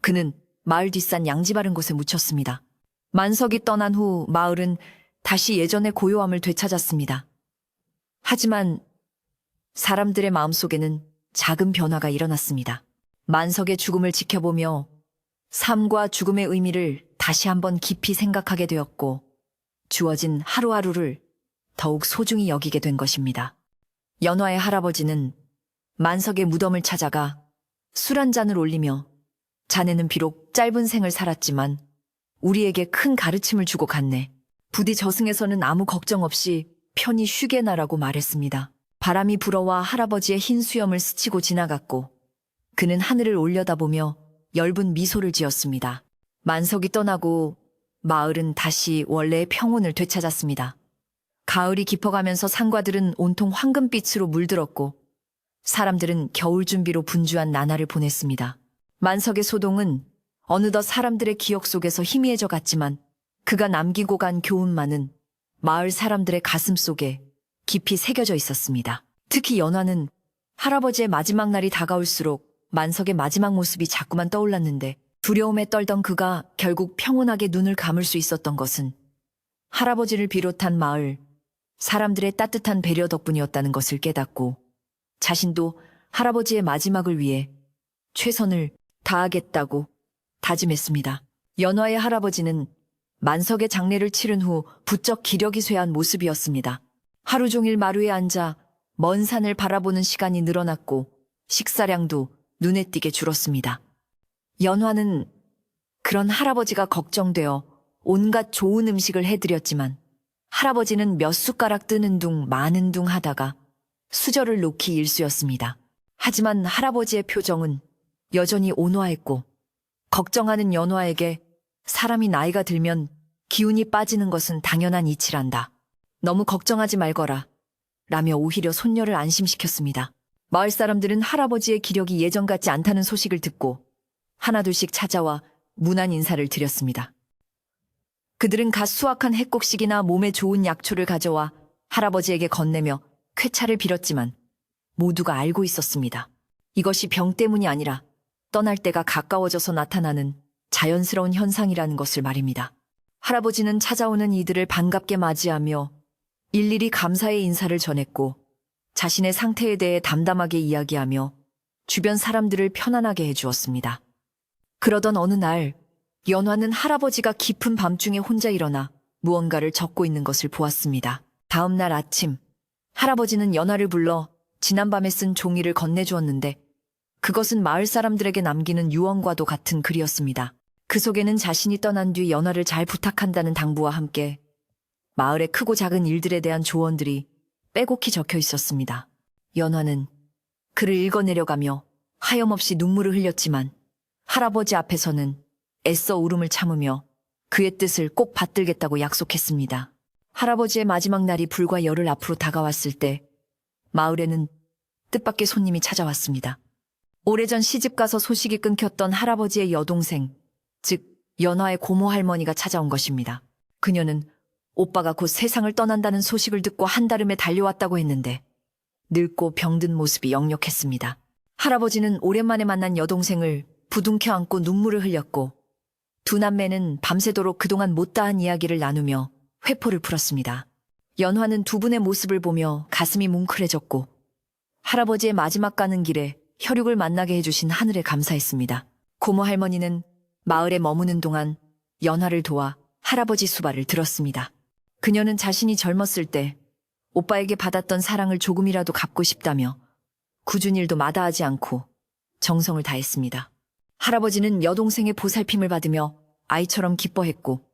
A: 그는 마을 뒷산 양지 바른 곳에 묻혔습니다. 만석이 떠난 후 마을은 다시 예전의 고요함을 되찾았습니다. 하지만 사람들의 마음속에는 작은 변화가 일어났습니다. 만석의 죽음을 지켜보며 삶과 죽음의 의미를 다시 한번 깊이 생각하게 되었고 주어진 하루하루를 더욱 소중히 여기게 된 것입니다. 연화의 할아버지는 만석의 무덤을 찾아가 술 한 잔을 올리며 자네는 비록 짧은 생을 살았지만 우리에게 큰 가르침을 주고 갔네. 부디 저승에서는 아무 걱정 없이 편히 쉬게나라고 말했습니다. 바람이 불어와 할아버지의 흰 수염을 스치고 지나갔고 그는 하늘을 올려다보며 엷은 미소를 지었습니다. 만석이 떠나고 마을은 다시 원래의 평온을 되찾았습니다. 가을이 깊어가면서 산과들은 온통 황금빛으로 물들었고 사람들은 겨울 준비로 분주한 나날을 보냈습니다. 만석의 소동은 어느덧 사람들의 기억 속에서 희미해져 갔지만 그가 남기고 간 교훈만은 마을 사람들의 가슴 속에 깊이 새겨져 있었습니다. 특히 연화는 할아버지의 마지막 날이 다가올수록 만석의 마지막 모습이 자꾸만 떠올랐는데 두려움에 떨던 그가 결국 평온하게 눈을 감을 수 있었던 것은 할아버지를 비롯한 마을 사람들의 따뜻한 배려 덕분이었다는 것을 깨닫고 자신도 할아버지의 마지막을 위해 최선을 다하겠다고 다짐했습니다. 연화의 할아버지는 만석의 장례를 치른 후 부쩍 기력이 쇠한 모습이었습니다. 하루 종일 마루에 앉아 먼 산을 바라보는 시간이 늘어났고 식사량도 눈에 띄게 줄었습니다. 연화는 그런 할아버지가 걱정되어 온갖 좋은 음식을 해드렸지만 할아버지는 몇 숟가락 뜨는 둥 마는 둥 하다가 수저를 놓기 일쑤였습니다. 하지만 할아버지의 표정은 여전히 온화했고 걱정하는 연화에게 사람이 나이가 들면 기운이 빠지는 것은 당연한 이치란다. 너무 걱정하지 말거라. 라며 오히려 손녀를 안심시켰습니다. 마을 사람들은 할아버지의 기력이 예전 같지 않다는 소식을 듣고 하나둘씩 찾아와 문안 인사를 드렸습니다. 그들은 갓 수확한 핵곡식이나 몸에 좋은 약초를 가져와 할아버지에게 건네며 쾌차를 빌었지만 모두가 알고 있었습니다. 이것이 병 때문이 아니라 떠날 때가 가까워져서 나타나는 자연스러운 현상이라는 것을 말입니다. 할아버지는 찾아오는 이들을 반갑게 맞이하며 일일이 감사의 인사를 전했고 자신의 상태에 대해 담담하게 이야기하며 주변 사람들을 편안하게 해주었습니다. 그러던 어느 날 연화는 할아버지가 깊은 밤중에 혼자 일어나 무언가를 적고 있는 것을 보았습니다. 다음 날 아침 할아버지는 연화를 불러 지난밤에 쓴 종이를 건네주었는데 그것은 마을 사람들에게 남기는 유언과도 같은 글이었습니다. 그 속에는 자신이 떠난 뒤 연화를 잘 부탁한다는 당부와 함께 마을의 크고 작은 일들에 대한 조언들이 빼곡히 적혀 있었습니다. 연화는 글을 읽어내려가며 하염없이 눈물을 흘렸지만 할아버지 앞에서는 애써 울음을 참으며 그의 뜻을 꼭 받들겠다고 약속했습니다. 할아버지의 마지막 날이 불과 열흘 앞으로 다가왔을 때 마을에는 뜻밖의 손님이 찾아왔습니다. 오래전 시집가서 소식이 끊겼던 할아버지의 여동생, 즉 연화의 고모 할머니가 찾아온 것입니다. 그녀는 오빠가 곧 세상을 떠난다는 소식을 듣고 한달음에 달려왔다고 했는데 늙고 병든 모습이 역력했습니다. 할아버지는 오랜만에 만난 여동생을 부둥켜 안고 눈물을 흘렸고 두 남매는 밤새도록 그동안 못다한 이야기를 나누며 회포를 풀었습니다. 연화는 두 분의 모습을 보며 가슴이 뭉클해졌고 할아버지의 마지막 가는 길에 혈육을 만나게 해주신 하늘에 감사했습니다. 고모 할머니는 마을에 머무는 동안 연화를 도와 할아버지 수발을 들었습니다. 그녀는 자신이 젊었을 때 오빠에게 받았던 사랑을 조금이라도 갚고 싶다며 굳은 일도 마다하지 않고 정성을 다했습니다. 할아버지는 여동생의 보살핌을 받으며 아이처럼 기뻐했고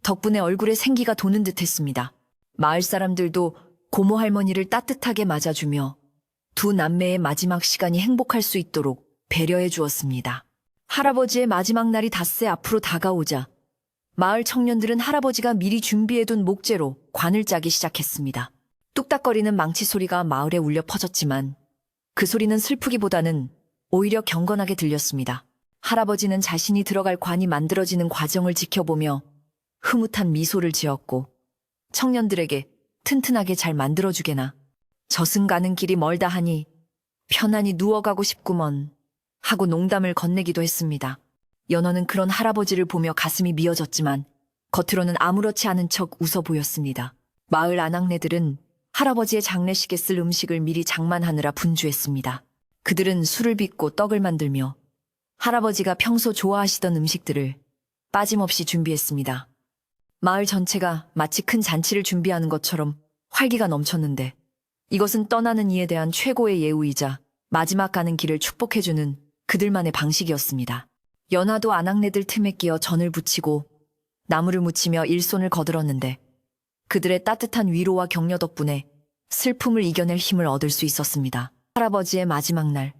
A: 덕분에 얼굴에 생기가 도는 듯했습니다. 마을 사람들도 고모 할머니를 따뜻하게 맞아주며 두 남매의 마지막 시간이 행복할 수 있도록 배려해 주었습니다. 할아버지의 마지막 날이 닷새 앞으로 다가오자 마을 청년들은 할아버지가 미리 준비해둔 목재로 관을 짜기 시작했습니다. 뚝딱거리는 망치 소리가 마을에 울려 퍼졌지만 그 소리는 슬프기보다는 오히려 경건하게 들렸습니다. 할아버지는 자신이 들어갈 관이 만들어지는 과정을 지켜보며 흐뭇한 미소를 지었고 청년들에게 튼튼하게 잘 만들어주게나 저승 가는 길이 멀다 하니 편안히 누워가고 싶구먼 하고 농담을 건네기도 했습니다. 연어는 그런 할아버지를 보며 가슴이 미어졌지만 겉으로는 아무렇지 않은 척 웃어 보였습니다. 마을 아낙네들은 할아버지의 장례식에 쓸 음식을 미리 장만하느라 분주했습니다. 그들은 술을 빚고 떡을 만들며 할아버지가 평소 좋아하시던 음식들을 빠짐없이 준비했습니다. 마을 전체가 마치 큰 잔치를 준비하는 것처럼 활기가 넘쳤는데 이것은 떠나는 이에 대한 최고의 예우이자 마지막 가는 길을 축복해주는 그들만의 방식이었습니다. 연화도 아낙네들 틈에 끼어 전을 붙이고 나무를 묻히며 일손을 거들었는데 그들의 따뜻한 위로와 격려 덕분에 슬픔을 이겨낼 힘을 얻을 수 있었습니다. 할아버지의 마지막 날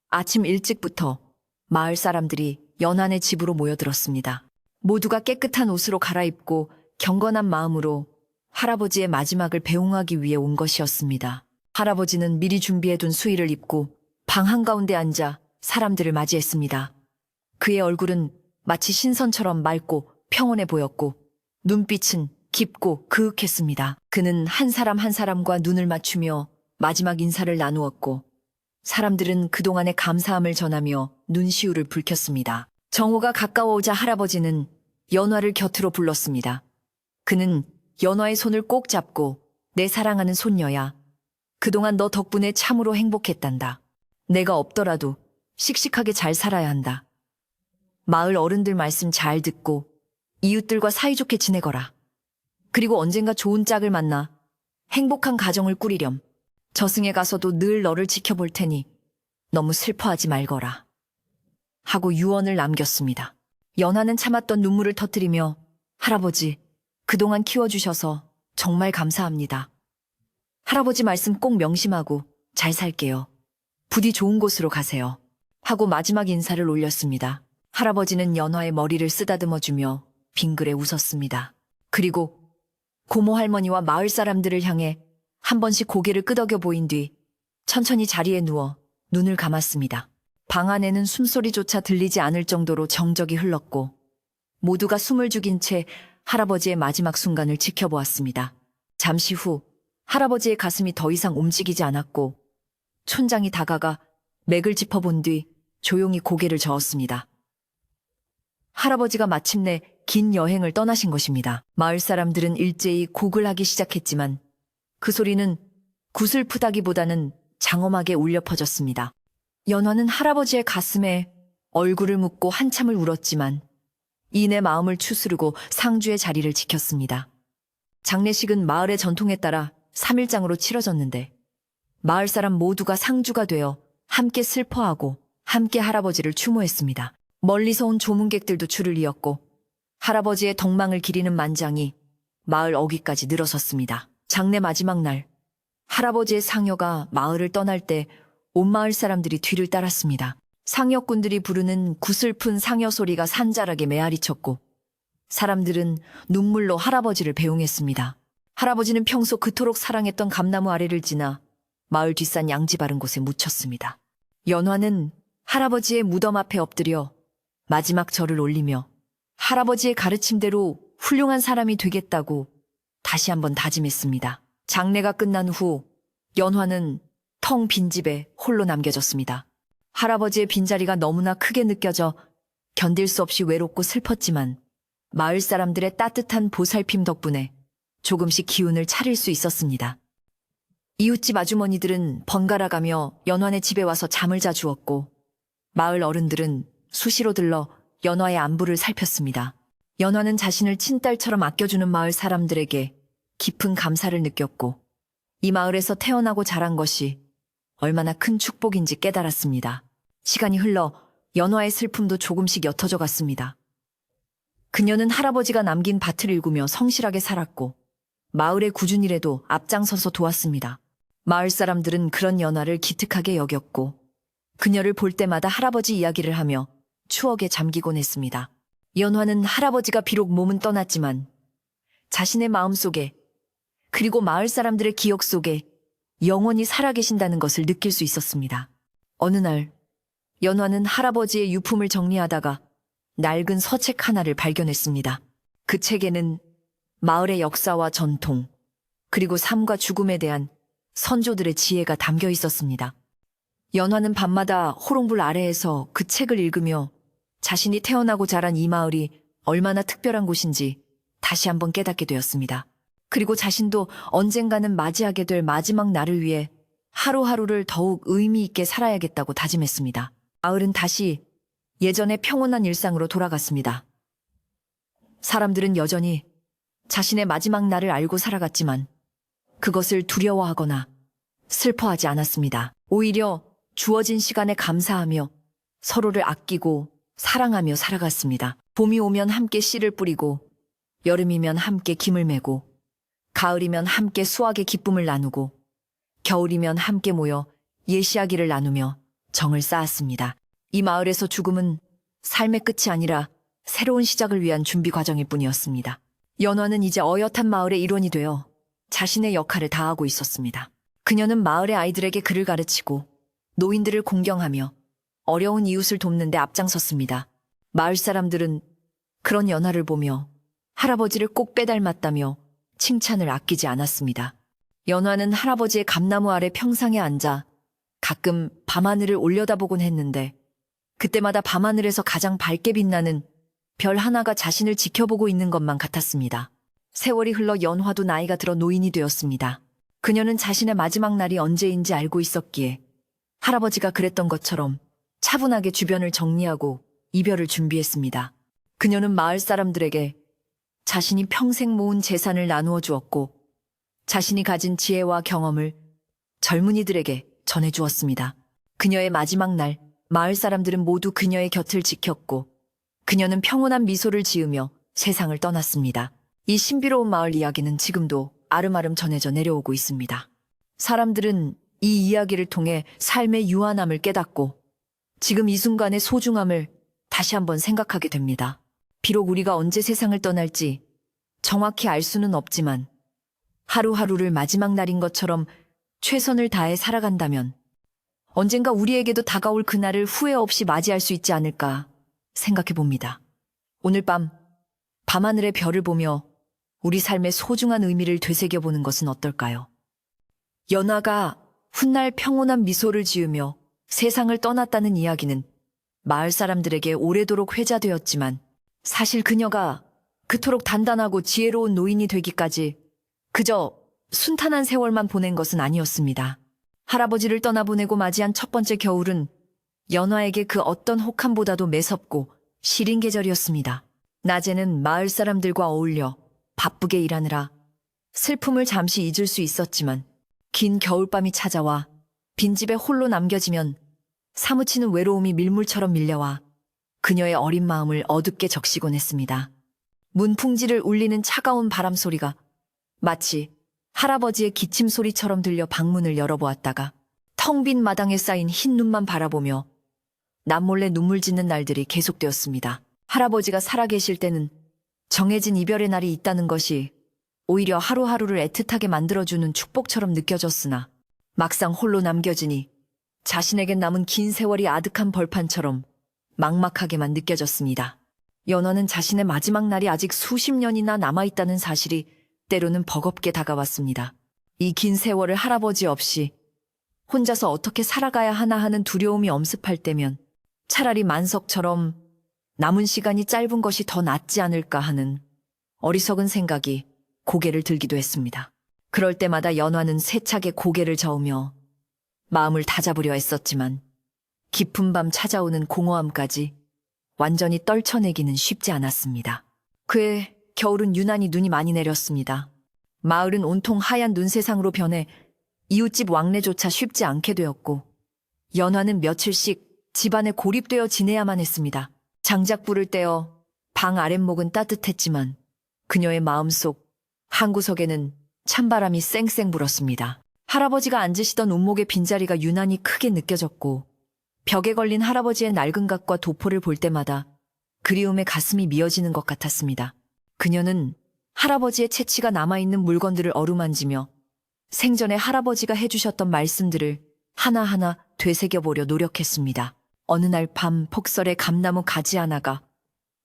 A: 아침 일찍부터 마을 사람들이 연한의 집으로 모여들었습니다. 모두가 깨끗한 옷으로 갈아입고 경건한 마음으로 할아버지의 마지막을 배웅하기 위해 온 것이었습니다. 할아버지는 미리 준비해둔 수의를 입고 방 한가운데 앉아 사람들을 맞이했습니다. 그의 얼굴은 마치 신선처럼 맑고 평온해 보였고 눈빛은 깊고 그윽했습니다. 그는 한 사람 한 사람과 눈을 맞추며 마지막 인사를 나누었고 사람들은 그동안의 감사함을 전하며 눈시울을 붉혔습니다. 정오가 가까워오자 할아버지는 연화를 곁으로 불렀습니다. 그는 연화의 손을 꼭 잡고 내 사랑하는 손녀야. 그동안 너 덕분에 참으로 행복했단다. 내가 없더라도 씩씩하게 잘 살아야 한다. 마을 어른들 말씀 잘 듣고 이웃들과 사이좋게 지내거라. 그리고 언젠가 좋은 짝을 만나 행복한 가정을 꾸리렴. 저승에 가서도 늘 너를 지켜볼 테니 너무 슬퍼하지 말거라. 하고 유언을 남겼습니다. 연화는 참았던 눈물을 터뜨리며 할아버지, 그동안 키워주셔서 정말 감사합니다. 할아버지 말씀 꼭 명심하고 잘 살게요. 부디 좋은 곳으로 가세요. 하고 마지막 인사를 올렸습니다. 할아버지는 연화의 머리를 쓰다듬어주며 빙그레 웃었습니다. 그리고 고모 할머니와 마을 사람들을 향해 한 번씩 고개를 끄덕여 보인 뒤 천천히 자리에 누워 눈을 감았습니다. 방 안에는 숨소리조차 들리지 않을 정도로 정적이 흘렀고 모두가 숨을 죽인 채 할아버지의 마지막 순간을 지켜보았습니다. 잠시 후 할아버지의 가슴이 더 이상 움직이지 않았고 촌장이 다가가 맥을 짚어본 뒤 조용히 고개를 저었습니다. 할아버지가 마침내 긴 여행을 떠나신 것입니다. 마을 사람들은 일제히 곡을 하기 시작했지만 그 소리는 구슬프다기보다는 장엄하게 울려 퍼졌습니다. 연화는 할아버지의 가슴에 얼굴을 묻고 한참을 울었지만 이내 마음을 추스르고 상주의 자리를 지켰습니다. 장례식은 마을의 전통에 따라 3일장으로 치러졌는데 마을 사람 모두가 상주가 되어 함께 슬퍼하고 함께 할아버지를 추모했습니다. 멀리서 온 조문객들도 줄을 이었고 할아버지의 덕망을 기리는 만장이 마을 어귀까지 늘어섰습니다. 장례 마지막 날 할아버지의 상여가 마을을 떠날 때 온 마을 사람들이 뒤를 따랐습니다. 상여꾼들이 부르는 구슬픈 상여 소리가 산자락에 메아리쳤고 사람들은 눈물로 할아버지를 배웅했습니다. 할아버지는 평소 그토록 사랑했던 감나무 아래를 지나 마을 뒷산 양지 바른 곳에 묻혔습니다. 연화는 할아버지의 무덤 앞에 엎드려 마지막 절을 올리며 할아버지의 가르침대로 훌륭한 사람이 되겠다고 다시 한번 다짐했습니다. 장례가 끝난 후 연화는 텅 빈 집에 홀로 남겨졌습니다. 할아버지의 빈자리가 너무나 크게 느껴져 견딜 수 없이 외롭고 슬펐지만 마을 사람들의 따뜻한 보살핌 덕분에 조금씩 기운을 차릴 수 있었습니다. 이웃집 아주머니들은 번갈아 가며 연화네 집에 와서 잠을 자주었고 마을 어른들은 수시로 들러 연화의 안부를 살폈습니다. 연화는 자신을 친딸처럼 아껴주는 마을 사람들에게 깊은 감사를 느꼈고 이 마을에서 태어나고 자란 것이 얼마나 큰 축복인지 깨달았습니다. 시간이 흘러 연화의 슬픔도 조금씩 옅어져 갔습니다. 그녀는 할아버지가 남긴 밭을 일구며 성실하게 살았고 마을의 굳은 일에도 앞장서서 도왔습니다. 마을 사람들은 그런 연화를 기특하게 여겼고 그녀를 볼 때마다 할아버지 이야기를 하며 추억에 잠기곤 했습니다. 연화는 할아버지가 비록 몸은 떠났지만 자신의 마음속에 그리고 마을 사람들의 기억 속에 영원히 살아계신다는 것을 느낄 수 있었습니다. 어느 날 연화는 할아버지의 유품을 정리하다가 낡은 서책 하나를 발견했습니다. 그 책에는 마을의 역사와 전통, 그리고 삶과 죽음에 대한 선조들의 지혜가 담겨 있었습니다. 연화는 밤마다 호롱불 아래에서 그 책을 읽으며 자신이 태어나고 자란 이 마을이 얼마나 특별한 곳인지 다시 한번 깨닫게 되었습니다. 그리고 자신도 언젠가는 맞이하게 될 마지막 날을 위해 하루하루를 더욱 의미 있게 살아야겠다고 다짐했습니다. 마을은 다시 예전의 평온한 일상으로 돌아갔습니다. 사람들은 여전히 자신의 마지막 날을 알고 살아갔지만 그것을 두려워하거나 슬퍼하지 않았습니다. 오히려 주어진 시간에 감사하며 서로를 아끼고 사랑하며 살아갔습니다. 봄이 오면 함께 씨를 뿌리고 여름이면 함께 김을 메고 가을이면 함께 수확의 기쁨을 나누고 겨울이면 함께 모여 옛 이야기를 나누며 정을 쌓았습니다. 이 마을에서 죽음은 삶의 끝이 아니라 새로운 시작을 위한 준비 과정일 뿐이었습니다. 연화는 이제 어엿한 마을의 일원이 되어 자신의 역할을 다하고 있었습니다. 그녀는 마을의 아이들에게 글을 가르치고 노인들을 공경하며 어려운 이웃을 돕는 데 앞장섰습니다. 마을 사람들은 그런 연화를 보며 할아버지를 꼭 빼닮았다며 칭찬을 아끼지 않았습니다. 연화는 할아버지의 감나무 아래 평상에 앉아 가끔 밤하늘을 올려다보곤 했는데 그때마다 밤하늘에서 가장 밝게 빛나는 별 하나가 자신을 지켜보고 있는 것만 같았습니다. 세월이 흘러 연화도 나이가 들어 노인이 되었습니다. 그녀는 자신의 마지막 날이 언제인지 알고 있었기에 할아버지가 그랬던 것처럼 차분하게 주변을 정리하고 이별을 준비했습니다. 그녀는 마을 사람들에게 자신이 평생 모은 재산을 나누어 주었고 자신이 가진 지혜와 경험을 젊은이들에게 전해주었습니다. 그녀의 마지막 날, 마을 사람들은 모두 그녀의 곁을 지켰고 그녀는 평온한 미소를 지으며 세상을 떠났습니다. 이 신비로운 마을 이야기는 지금도 아름아름 전해져 내려오고 있습니다. 사람들은 이 이야기를 통해 삶의 유한함을 깨닫고 지금 이 순간의 소중함을 다시 한번 생각하게 됩니다. 비록 우리가 언제 세상을 떠날지 정확히 알 수는 없지만 하루하루를 마지막 날인 것처럼 최선을 다해 살아간다면 언젠가 우리에게도 다가올 그날을 후회 없이 맞이할 수 있지 않을까 생각해 봅니다. 오늘 밤, 밤하늘의 별을 보며 우리 삶의 소중한 의미를 되새겨보는 것은 어떨까요? 연화가 훗날 평온한 미소를 지으며 세상을 떠났다는 이야기는 마을 사람들에게 오래도록 회자되었지만 사실 그녀가 그토록 단단하고 지혜로운 노인이 되기까지 그저 순탄한 세월만 보낸 것은 아니었습니다. 할아버지를 떠나보내고 맞이한 첫 번째 겨울은 연화에게 그 어떤 혹함보다도 매섭고 시린 계절이었습니다. 낮에는 마을 사람들과 어울려 바쁘게 일하느라 슬픔을 잠시 잊을 수 있었지만 긴 겨울밤이 찾아와 빈집에 홀로 남겨지면 사무치는 외로움이 밀물처럼 밀려와 그녀의 어린 마음을 어둡게 적시곤 했습니다. 문풍지를 울리는 차가운 바람 소리가 마치 할아버지의 기침 소리처럼 들려 방문을 열어보았다가 텅 빈 마당에 쌓인 흰 눈만 바라보며 남몰래 눈물 짓는 날들이 계속되었습니다. 할아버지가 살아계실 때는 정해진 이별의 날이 있다는 것이 오히려 하루하루를 애틋하게 만들어주는 축복처럼 느껴졌으나 막상 홀로 남겨지니 자신에겐 남은 긴 세월이 아득한 벌판처럼 막막하게만 느껴졌습니다. 연화는 자신의 마지막 날이 아직 수십 년이나 남아있다는 사실이 때로는 버겁게 다가왔습니다. 이 긴 세월을 할아버지 없이 혼자서 어떻게 살아가야 하나 하는 두려움이 엄습할 때면 차라리 만석처럼 남은 시간이 짧은 것이 더 낫지 않을까 하는 어리석은 생각이 고개를 들기도 했습니다. 그럴 때마다 연화는 세차게 고개를 저으며 마음을 다잡으려 했었지만 깊은 밤 찾아오는 공허함까지 완전히 떨쳐내기는 쉽지 않았습니다. 그해 겨울은 유난히 눈이 많이 내렸습니다. 마을은 온통 하얀 눈세상으로 변해 이웃집 왕래조차 쉽지 않게 되었고 연화는 며칠씩 집안에 고립되어 지내야만 했습니다. 장작불을 떼어 방 아랫목은 따뜻했지만 그녀의 마음속 한구석에는 찬바람이 쌩쌩 불었습니다. 할아버지가 앉으시던 운목의 빈자리가 유난히 크게 느껴졌고 벽에 걸린 할아버지의 낡은 각과 도포를 볼 때마다 그리움에 가슴이 미어지는 것 같았습니다. 그녀는 할아버지의 채취가 남아있는 물건들을 어루만지며 생전에 할아버지가 해주셨던 말씀들을 하나하나 되새겨보려 노력했습니다. 어느 날 밤 폭설에 감나무 가지 하나가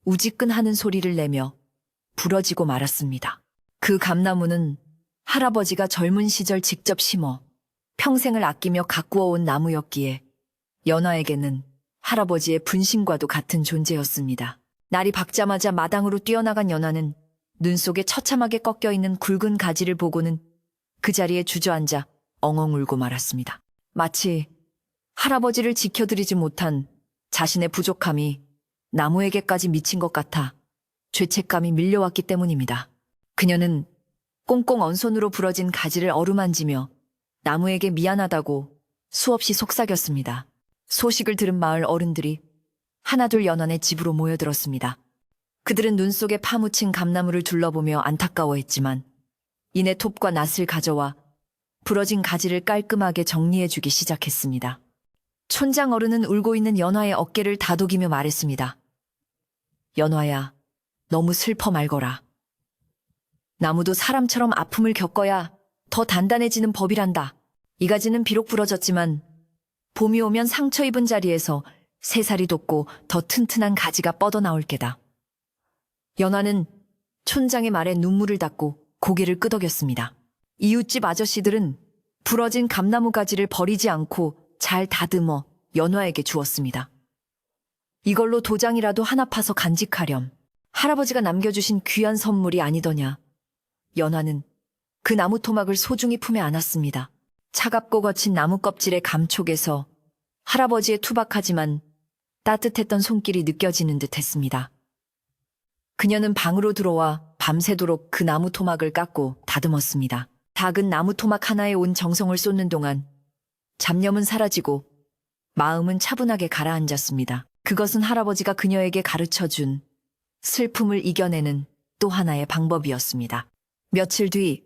A: 우지끈하는 소리를 내며 부러지고 말았습니다. 그 감나무는 할아버지가 젊은 시절 직접 심어 평생을 아끼며 가꾸어온 나무였기에 연화에게는 할아버지의 분신과도 같은 존재였습니다. 날이 밝자마자 마당으로 뛰어나간 연화는 눈 속에 처참하게 꺾여있는 굵은 가지를 보고는 그 자리에 주저앉아 엉엉 울고 말았습니다. 마치 할아버지를 지켜드리지 못한 자신의 부족함이 나무에게까지 미친 것 같아 죄책감이 밀려왔기 때문입니다. 그녀는 꽁꽁 언손으로 부러진 가지를 어루만지며 나무에게 미안하다고 수없이 속삭였습니다. 소식을 들은 마을 어른들이 하나둘 연화의 집으로 모여들었습니다. 그들은 눈 속에 파묻힌 감나무를 둘러보며 안타까워했지만 이내 톱과 낫을 가져와 부러진 가지를 깔끔하게 정리해주기 시작했습니다. 촌장 어른은 울고 있는 연화의 어깨를 다독이며 말했습니다. 연화야, 너무 슬퍼 말거라. 나무도 사람처럼 아픔을 겪어야 더 단단해지는 법이란다. 이 가지는 비록 부러졌지만 봄이 오면 상처 입은 자리에서 새살이 돋고 더 튼튼한 가지가 뻗어나올 게다. 연화는 촌장의 말에 눈물을 닦고 고개를 끄덕였습니다. 이웃집 아저씨들은 부러진 감나무 가지를 버리지 않고 잘 다듬어 연화에게 주었습니다. 이걸로 도장이라도 하나 파서 간직하렴. 할아버지가 남겨주신 귀한 선물이 아니더냐. 연화는 그 나무 토막을 소중히 품에 안았습니다. 차갑고 거친 나무 껍질의 감촉에서 할아버지의 투박하지만 따뜻했던 손길이 느껴지는 듯 했습니다. 그녀는 방으로 들어와 밤새도록 그 나무 토막을 깎고 다듬었습니다. 작은 나무 토막 하나에 온 정성을 쏟는 동안 잡념은 사라지고 마음은 차분하게 가라앉았습니다. 그것은 할아버지가 그녀에게 가르쳐준 슬픔을 이겨내는 또 하나의 방법이었습니다. 며칠 뒤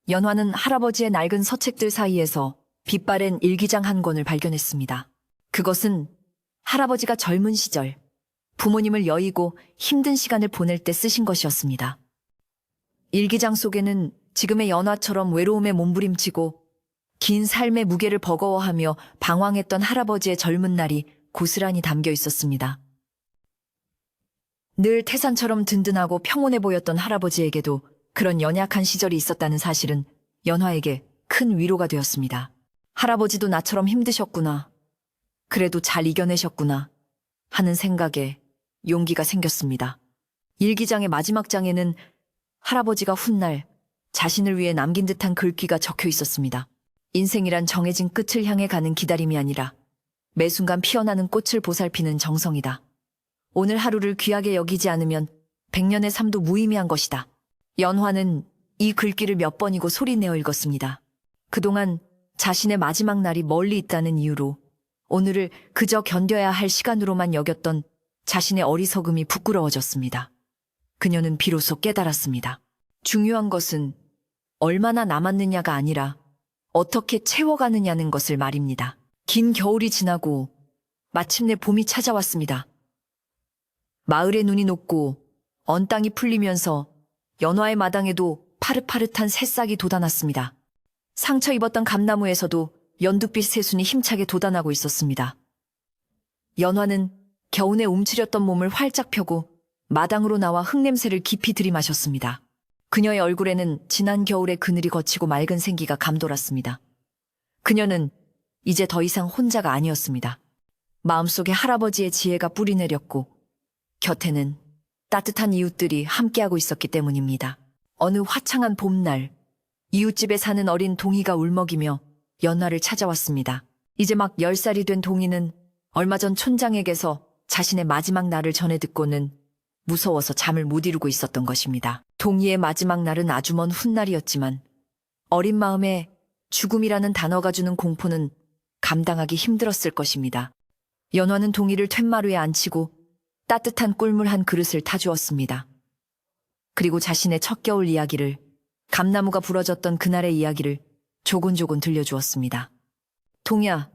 A: 연화는 할아버지의 낡은 서책들 사이에서 빛바랜 일기장 한 권을 발견했습니다. 그것은 할아버지가 젊은 시절 부모님을 여의고 힘든 시간을 보낼 때 쓰신 것이었습니다. 일기장 속에는 지금의 연화처럼 외로움에 몸부림치고 긴 삶의 무게를 버거워하며 방황했던 할아버지의 젊은 날이 고스란히 담겨 있었습니다. 늘 태산처럼 든든하고 평온해 보였던 할아버지에게도 그런 연약한 시절이 있었다는 사실은 연화에게 큰 위로가 되었습니다. 할아버지도 나처럼 힘드셨구나. 그래도 잘 이겨내셨구나. 하는 생각에 용기가 생겼습니다. 일기장의 마지막 장에는 할아버지가 훗날 자신을 위해 남긴 듯한 글귀가 적혀 있었습니다. 인생이란 정해진 끝을 향해 가는 기다림이 아니라 매 순간 피어나는 꽃을 보살피는 정성이다. 오늘 하루를 귀하게 여기지 않으면 100년의 삶도 무의미한 것이다. 연화는 이 글귀를 몇 번이고 소리내어 읽었습니다. 그동안 자신의 마지막 날이 멀리 있다는 이유로 오늘을 그저 견뎌야 할 시간으로만 여겼던 자신의 어리석음이 부끄러워졌습니다. 그녀는 비로소 깨달았습니다. 중요한 것은 얼마나 남았느냐가 아니라 어떻게 채워가느냐는 것을 말입니다. 긴 겨울이 지나고 마침내 봄이 찾아왔습니다. 마을의 눈이 녹고 언 땅이 풀리면서 연화의 마당에도 파릇파릇한 새싹이 돋아났습니다. 상처 입었던 감나무에서도 연두빛 새순이 힘차게 돋아나고 있었습니다. 연화는 겨우내 움츠렸던 몸을 활짝 펴고 마당으로 나와 흙냄새를 깊이 들이마셨습니다. 그녀의 얼굴에는 지난 겨울의 그늘이 거치고 맑은 생기가 감돌았습니다. 그녀는 이제 더 이상 혼자가 아니었습니다. 마음속에 할아버지의 지혜가 뿌리내렸고 곁에는 따뜻한 이웃들이 함께하고 있었기 때문입니다. 어느 화창한 봄날, 이웃집에 사는 어린 동이가 울먹이며 연화를 찾아왔습니다. 이제 막 10살이 된 동이는 얼마 전 촌장에게서 자신의 마지막 날을 전해 듣고는 무서워서 잠을 못 이루고 있었던 것입니다. 동이의 마지막 날은 아주 먼 훗날이었지만 어린 마음에 죽음이라는 단어가 주는 공포는 감당하기 힘들었을 것입니다. 연화는 동이를 툇마루에 앉히고 따뜻한 꿀물 한 그릇을 타주었습니다. 그리고 자신의 첫 겨울 이야기를, 감나무가 부러졌던 그날의 이야기를 조곤조곤 들려주었습니다. 동이야,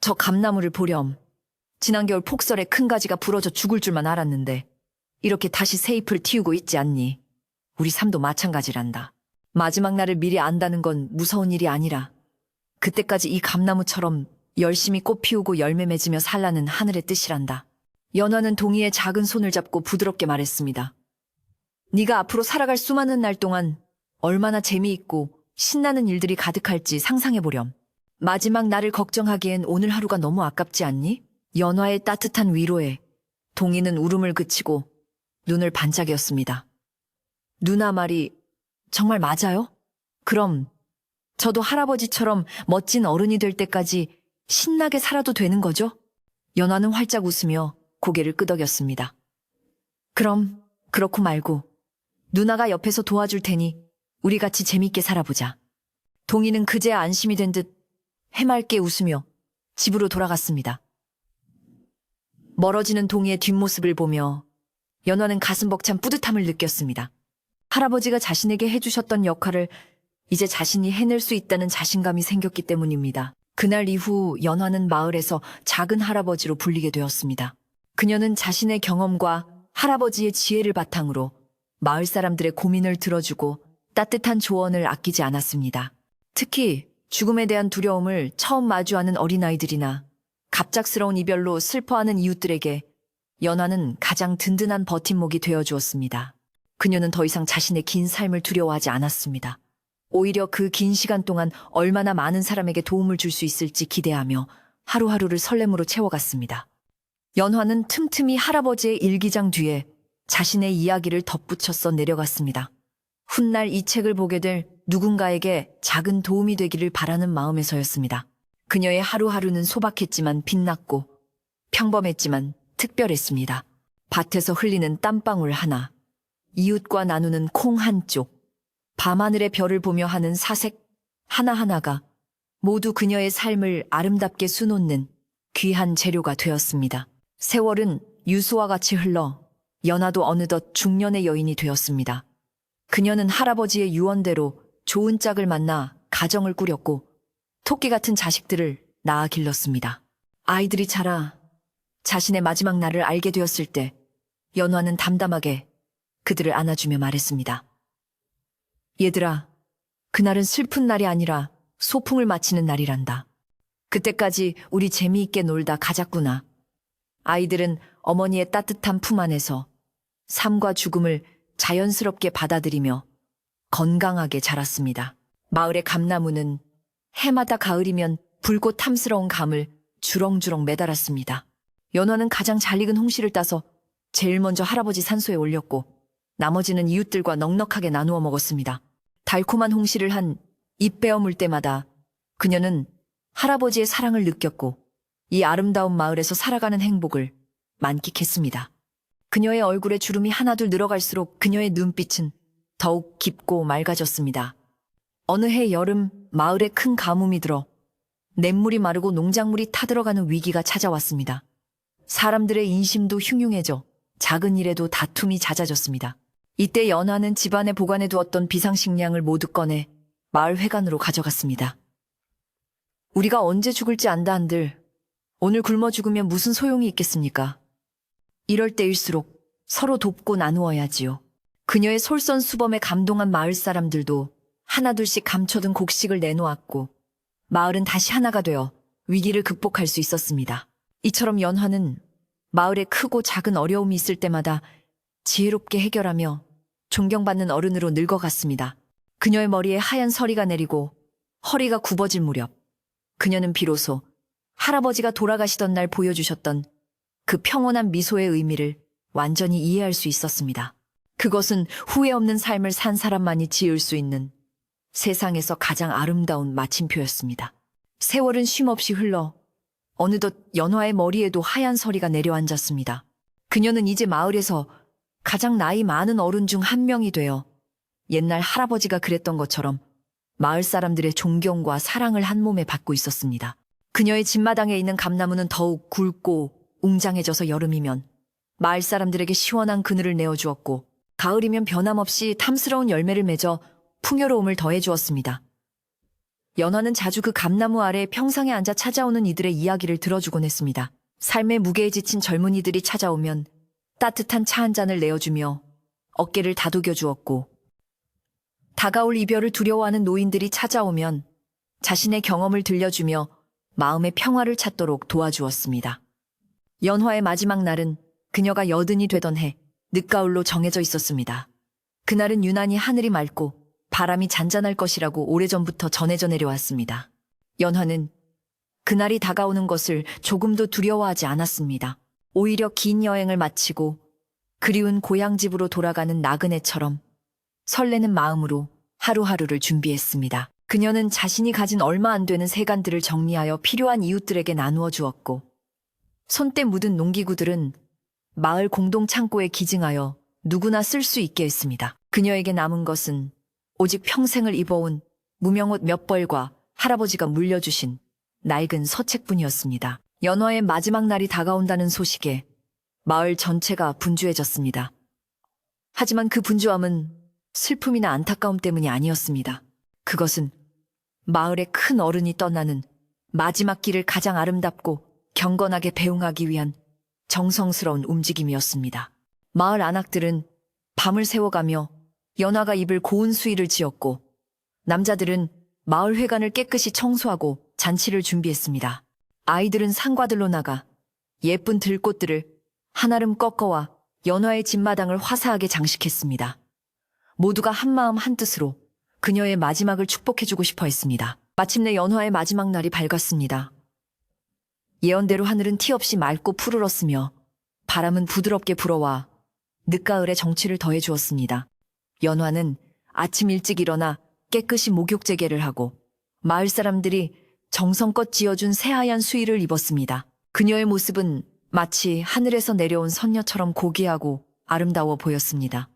A: 저 감나무를 보렴. 지난 겨울 폭설에 큰 가지가 부러져 죽을 줄만 알았는데 이렇게 다시 새 잎을 틔우고 있지 않니? 우리 삶도 마찬가지란다. 마지막 날을 미리 안다는 건 무서운 일이 아니라 그때까지 이 감나무처럼 열심히 꽃 피우고 열매 맺으며 살라는 하늘의 뜻이란다. 연화는 동이의 작은 손을 잡고 부드럽게 말했습니다. 네가 앞으로 살아갈 수많은 날 동안 얼마나 재미있고 신나는 일들이 가득할지 상상해보렴. 마지막 날을 걱정하기엔 오늘 하루가 너무 아깝지 않니? 연화의 따뜻한 위로에 동이는 울음을 그치고 눈을 반짝였습니다. 누나 말이 정말 맞아요? 그럼 저도 할아버지처럼 멋진 어른이 될 때까지 신나게 살아도 되는 거죠? 연화는 활짝 웃으며 고개를 끄덕였습니다. 그럼 그렇고 말고 누나가 옆에서 도와줄 테니 우리 같이 재밌게 살아보자. 동이는 그제야 안심이 된 듯 해맑게 웃으며 집으로 돌아갔습니다. 멀어지는 동이의 뒷모습을 보며 연화는 가슴 벅찬 뿌듯함을 느꼈습니다. 할아버지가 자신에게 해주셨던 역할을 이제 자신이 해낼 수 있다는 자신감이 생겼기 때문입니다. 그날 이후 연화는 마을에서 작은 할아버지로 불리게 되었습니다. 그녀는 자신의 경험과 할아버지의 지혜를 바탕으로 마을 사람들의 고민을 들어주고 따뜻한 조언을 아끼지 않았습니다. 특히 죽음에 대한 두려움을 처음 마주하는 어린아이들이나 갑작스러운 이별로 슬퍼하는 이웃들에게 연화는 가장 든든한 버팀목이 되어주었습니다. 그녀는 더 이상 자신의 긴 삶을 두려워하지 않았습니다. 오히려 그 긴 시간 동안 얼마나 많은 사람에게 도움을 줄 수 있을지 기대하며 하루하루를 설렘으로 채워갔습니다. 연화는 틈틈이 할아버지의 일기장 뒤에 자신의 이야기를 덧붙여 내려갔습니다. 훗날 이 책을 보게 될 누군가에게 작은 도움이 되기를 바라는 마음에서였습니다. 그녀의 하루하루는 소박했지만 빛났고 평범했지만 특별했습니다. 밭에서 흘리는 땀방울 하나, 이웃과 나누는 콩 한 쪽, 밤하늘의 별을 보며 하는 사색 하나하나가 모두 그녀의 삶을 아름답게 수놓는 귀한 재료가 되었습니다. 세월은 유수와 같이 흘러 연화도 어느덧 중년의 여인이 되었습니다. 그녀는 할아버지의 유언대로 좋은 짝을 만나 가정을 꾸렸고 토끼 같은 자식들을 낳아 길렀습니다. 아이들이 자라 자신의 마지막 날을 알게 되었을 때 연화는 담담하게 그들을 안아주며 말했습니다. 얘들아, 그날은 슬픈 날이 아니라 소풍을 마치는 날이란다. 그때까지 우리 재미있게 놀다 가자꾸나. 아이들은 어머니의 따뜻한 품 안에서 삶과 죽음을 자연스럽게 받아들이며 건강하게 자랐습니다. 마을의 감나무는 해마다 가을이면 붉고 탐스러운 감을 주렁주렁 매달았습니다. 연화는 가장 잘 익은 홍시를 따서 제일 먼저 할아버지 산소에 올렸고 나머지는 이웃들과 넉넉하게 나누어 먹었습니다. 달콤한 홍시를 한 입 베어 물 때마다 그녀는 할아버지의 사랑을 느꼈고 이 아름다운 마을에서 살아가는 행복을 만끽했습니다. 그녀의 얼굴에 주름이 하나둘 늘어갈수록 그녀의 눈빛은 더욱 깊고 맑아졌습니다. 어느 해 여름 마을에 큰 가뭄이 들어 냇물이 마르고 농작물이 타들어가는 위기가 찾아왔습니다. 사람들의 인심도 흉흉해져 작은 일에도 다툼이 잦아졌습니다. 이때 연화는 집안에 보관해 두었던 비상식량을 모두 꺼내 마을 회관으로 가져갔습니다. 우리가 언제 죽을지 안다 한들 오늘 굶어 죽으면 무슨 소용이 있겠습니까? 이럴 때일수록 서로 돕고 나누어야지요. 그녀의 솔선수범에 감동한 마을 사람들도 하나둘씩 감춰둔 곡식을 내놓았고 마을은 다시 하나가 되어 위기를 극복할 수 있었습니다. 이처럼 연화는 마을에 크고 작은 어려움이 있을 때마다 지혜롭게 해결하며 존경받는 어른으로 늙어갔습니다. 그녀의 머리에 하얀 서리가 내리고 허리가 굽어질 무렵 그녀는 비로소 할아버지가 돌아가시던 날 보여주셨던 그 평온한 미소의 의미를 완전히 이해할 수 있었습니다. 그것은 후회 없는 삶을 산 사람만이 지을 수 있는 세상에서 가장 아름다운 마침표였습니다. 세월은 쉼없이 흘러 어느덧 연화의 머리에도 하얀 서리가 내려앉았습니다. 그녀는 이제 마을에서 가장 나이 많은 어른 중 한 명이 되어 옛날 할아버지가 그랬던 것처럼 마을 사람들의 존경과 사랑을 한 몸에 받고 있었습니다. 그녀의 집마당에 있는 감나무는 더욱 굵고 웅장해져서 여름이면 마을 사람들에게 시원한 그늘을 내어주었고 가을이면 변함없이 탐스러운 열매를 맺어 풍요로움을 더해주었습니다. 연화는 자주 그 감나무 아래 평상에 앉아 찾아오는 이들의 이야기를 들어주곤 했습니다. 삶의 무게에 지친 젊은이들이 찾아오면 따뜻한 차 한 잔을 내어주며 어깨를 다독여 주었고 다가올 이별을 두려워하는 노인들이 찾아오면 자신의 경험을 들려주며 마음의 평화를 찾도록 도와주었습니다. 연화의 마지막 날은 그녀가 여든이 되던 해 늦가을로 정해져 있었습니다. 그날은 유난히 하늘이 맑고 바람이 잔잔할 것이라고 오래전부터 전해져 내려왔습니다. 연화는 그날이 다가오는 것을 조금도 두려워하지 않았습니다. 오히려 긴 여행을 마치고 그리운 고향집으로 돌아가는 나그네처럼 설레는 마음으로 하루하루를 준비했습니다. 그녀는 자신이 가진 얼마 안 되는 세간들을 정리하여 필요한 이웃들에게 나누어 주었고 손때 묻은 농기구들은 마을 공동 창고에 기증하여 누구나 쓸 수 있게 했습니다. 그녀에게 남은 것은 오직 평생을 입어온 무명옷 몇 벌과 할아버지가 물려주신 낡은 서책뿐이었습니다. 연화의 마지막 날이 다가온다는 소식에 마을 전체가 분주해졌습니다. 하지만 그 분주함은 슬픔이나 안타까움 때문이 아니었습니다. 그것은 마을의 큰 어른이 떠나는 마지막 길을 가장 아름답고 경건하게 배웅하기 위한 정성스러운 움직임이었습니다. 마을 안악들은 밤을 새워가며 연화가 입을 고운 수의를 지었고 남자들은 마을 회관을 깨끗이 청소하고 잔치를 준비했습니다. 아이들은 상과들로 나가 예쁜 들꽃들을 한아름 꺾어와 연화의 집마당을 화사하게 장식했습니다. 모두가 한마음 한뜻으로 그녀의 마지막을 축복해주고 싶어 했습니다. 마침내 연화의 마지막 날이 밝았습니다. 예언대로 하늘은 티 없이 맑고 푸르렀으며 바람은 부드럽게 불어와 늦가을의 정취를 더해주었습니다. 연화는 아침 일찍 일어나 깨끗이 목욕제개를 하고 마을 사람들이 정성껏 지어준 새하얀 수의를 입었습니다. 그녀의 모습은 마치 하늘에서 내려온 선녀처럼 고귀하고 아름다워 보였습니다.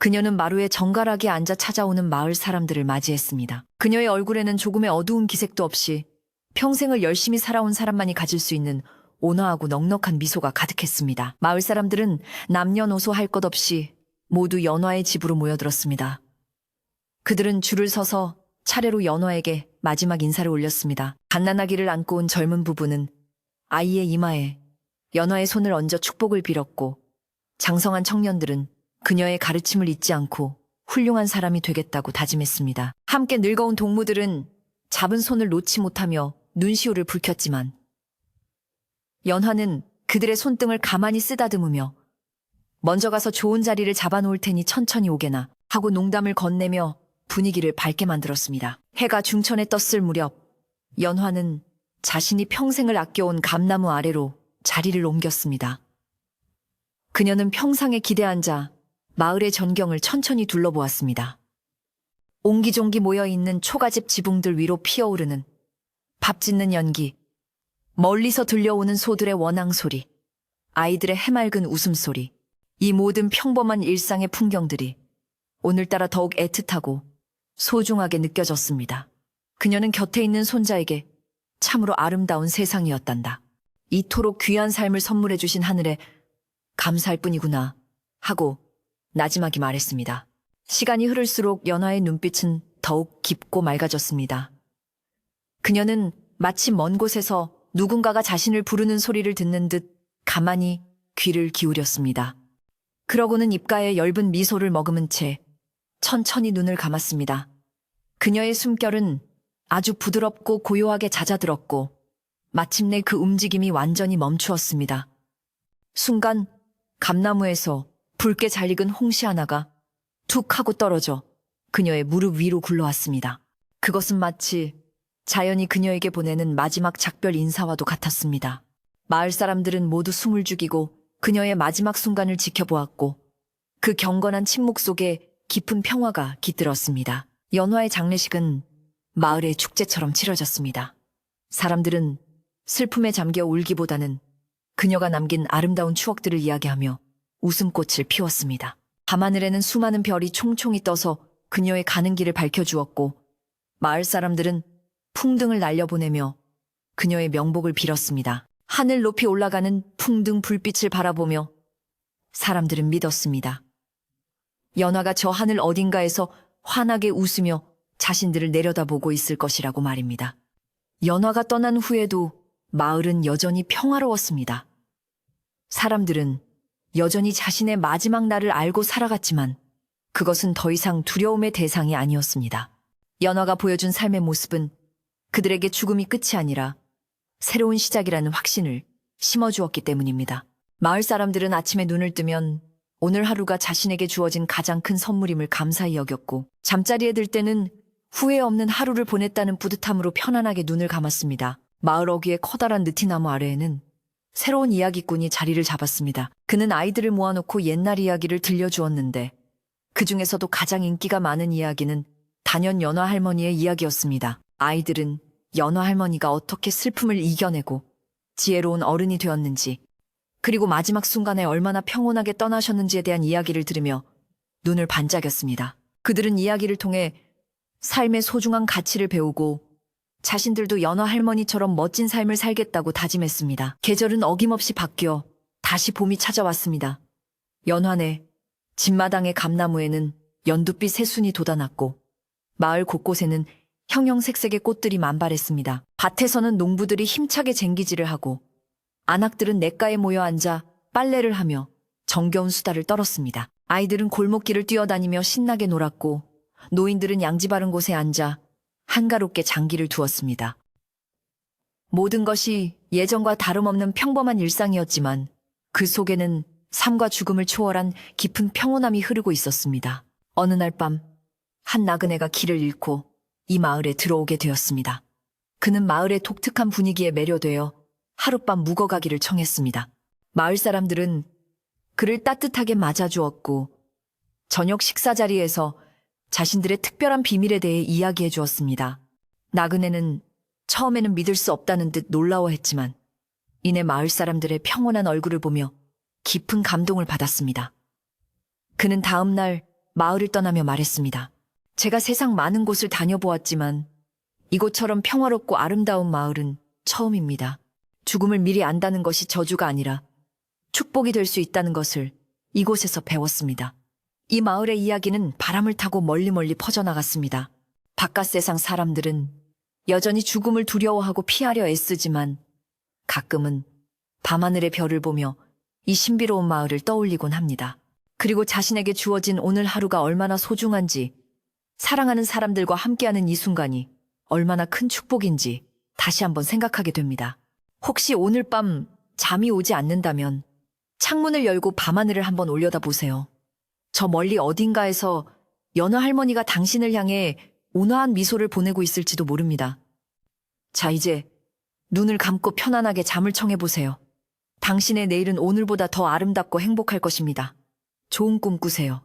A: 그녀는 마루에 정갈하게 앉아 찾아오는 마을 사람들을 맞이했습니다. 그녀의 얼굴에는 조금의 어두운 기색도 없이 평생을 열심히 살아온 사람만이 가질 수 있는 온화하고 넉넉한 미소가 가득했습니다. 마을 사람들은 남녀노소 할 것 없이 모두 연화의 집으로 모여들었습니다. 그들은 줄을 서서 차례로 연화에게 마지막 인사를 올렸습니다. 갓난아기를 안고 온 젊은 부부는 아이의 이마에 연화의 손을 얹어 축복을 빌었고, 장성한 청년들은 그녀의 가르침을 잊지 않고 훌륭한 사람이 되겠다고 다짐했습니다. 함께 늙어온 동무들은 잡은 손을 놓지 못하며 눈시울을 붉혔지만, 연화는 그들의 손등을 가만히 쓰다듬으며 먼저 가서 좋은 자리를 잡아놓을 테니 천천히 오게나 하고 농담을 건네며 분위기를 밝게 만들었습니다. 해가 중천에 떴을 무렵 연화는 자신이 평생을 아껴온 감나무 아래로 자리를 옮겼습니다. 그녀는 평상에 기대 앉아 마을의 전경을 천천히 둘러보았습니다. 옹기종기 모여있는 초가집 지붕들 위로 피어오르는 밥 짓는 연기, 멀리서 들려오는 소들의 원앙 소리, 아이들의 해맑은 웃음소리, 이 모든 평범한 일상의 풍경들이 오늘따라 더욱 애틋하고 소중하게 느껴졌습니다. 그녀는 곁에 있는 손자에게 참으로 아름다운 세상이었단다. 이토록 귀한 삶을 선물해 주신 하늘에 감사할 뿐이구나 하고 나지막이 말했습니다. 시간이 흐를수록 연화의 눈빛은 더욱 깊고 맑아졌습니다. 그녀는 마치 먼 곳에서 누군가가 자신을 부르는 소리를 듣는 듯 가만히 귀를 기울였습니다. 그러고는 입가에 엷은 미소를 머금은 채 천천히 눈을 감았습니다. 그녀의 숨결은 아주 부드럽고 고요하게 잦아들었고 마침내 그 움직임이 완전히 멈추었습니다. 순간 감나무에서 붉게 잘 익은 홍시 하나가 툭 하고 떨어져 그녀의 무릎 위로 굴러왔습니다. 그것은 마치 자연이 그녀에게 보내는 마지막 작별 인사와도 같았습니다. 마을 사람들은 모두 숨을 죽이고 그녀의 마지막 순간을 지켜보았고 그 경건한 침묵 속에 깊은 평화가 깃들었습니다. 연화의 장례식은 마을의 축제처럼 치러졌습니다. 사람들은 슬픔에 잠겨 울기보다는 그녀가 남긴 아름다운 추억들을 이야기하며 웃음꽃을 피웠습니다. 밤하늘에는 수많은 별이 총총히 떠서 그녀의 가는 길을 밝혀주었고 마을 사람들은 풍등을 날려보내며 그녀의 명복을 빌었습니다. 하늘 높이 올라가는 풍등 불빛을 바라보며 사람들은 믿었습니다. 연화가 저 하늘 어딘가에서 환하게 웃으며 자신들을 내려다보고 있을 것이라고 말입니다. 연화가 떠난 후에도 마을은 여전히 평화로웠습니다. 사람들은 여전히 자신의 마지막 날을 알고 살아갔지만 그것은 더 이상 두려움의 대상이 아니었습니다. 연화가 보여준 삶의 모습은 그들에게 죽음이 끝이 아니라 새로운 시작이라는 확신을 심어주었기 때문입니다. 마을 사람들은 아침에 눈을 뜨면 오늘 하루가 자신에게 주어진 가장 큰 선물임을 감사히 여겼고 잠자리에 들 때는 후회 없는 하루를 보냈다는 뿌듯함으로 편안하게 눈을 감았습니다. 마을 어귀의 커다란 느티나무 아래에는 새로운 이야기꾼이 자리를 잡았습니다. 그는 아이들을 모아놓고 옛날 이야기를 들려주었는데 그 중에서도 가장 인기가 많은 이야기는 단연 연화 할머니의 이야기였습니다. 아이들은 연화 할머니가 어떻게 슬픔을 이겨내고 지혜로운 어른이 되었는지, 그리고 마지막 순간에 얼마나 평온하게 떠나셨는지에 대한 이야기를 들으며 눈을 반짝였습니다. 그들은 이야기를 통해 삶의 소중한 가치를 배우고 자신들도 연화 할머니처럼 멋진 삶을 살겠다고 다짐했습니다. 계절은 어김없이 바뀌어 다시 봄이 찾아왔습니다. 연화내 집마당의 감나무에는 연두빛 새순이 돋아났고 마을 곳곳에는 형형색색의 꽃들이 만발했습니다. 밭에서는 농부들이 힘차게 쟁기질을 하고 안악들은 냇가에 모여 앉아 빨래를 하며 정겨운 수다를 떨었습니다. 아이들은 골목길을 뛰어다니며 신나게 놀았고 노인들은 양지 바른 곳에 앉아 한가롭게 장기를 두었습니다. 모든 것이 예전과 다름없는 평범한 일상이었지만 그 속에는 삶과 죽음을 초월한 깊은 평온함이 흐르고 있었습니다. 어느 날 밤, 한 나그네가 길을 잃고 이 마을에 들어오게 되었습니다. 그는 마을의 독특한 분위기에 매료되어 하룻밤 묵어가기를 청했습니다. 마을 사람들은 그를 따뜻하게 맞아주었고 저녁 식사 자리에서 자신들의 특별한 비밀에 대해 이야기해 주었습니다. 나그네는 처음에는 믿을 수 없다는 듯 놀라워했지만 이내 마을 사람들의 평온한 얼굴을 보며 깊은 감동을 받았습니다. 그는 다음 날 마을을 떠나며 말했습니다. 제가 세상 많은 곳을 다녀보았지만 이곳처럼 평화롭고 아름다운 마을은 처음입니다. 죽음을 미리 안다는 것이 저주가 아니라 축복이 될 수 있다는 것을 이곳에서 배웠습니다. 이 마을의 이야기는 바람을 타고 멀리 퍼져나갔습니다. 바깥 세상 사람들은 여전히 죽음을 두려워하고 피하려 애쓰지만 가끔은 밤하늘의 별을 보며 이 신비로운 마을을 떠올리곤 합니다. 그리고 자신에게 주어진 오늘 하루가 얼마나 소중한지, 사랑하는 사람들과 함께하는 이 순간이 얼마나 큰 축복인지 다시 한번 생각하게 됩니다. 혹시 오늘 밤 잠이 오지 않는다면 창문을 열고 밤하늘을 한번 올려다보세요. 저 멀리 어딘가에서 여느 할머니가 당신을 향해 온화한 미소를 보내고 있을지도 모릅니다. 자, 이제 눈을 감고 편안하게 잠을 청해보세요. 당신의 내일은 오늘보다 더 아름답고 행복할 것입니다. 좋은 꿈 꾸세요.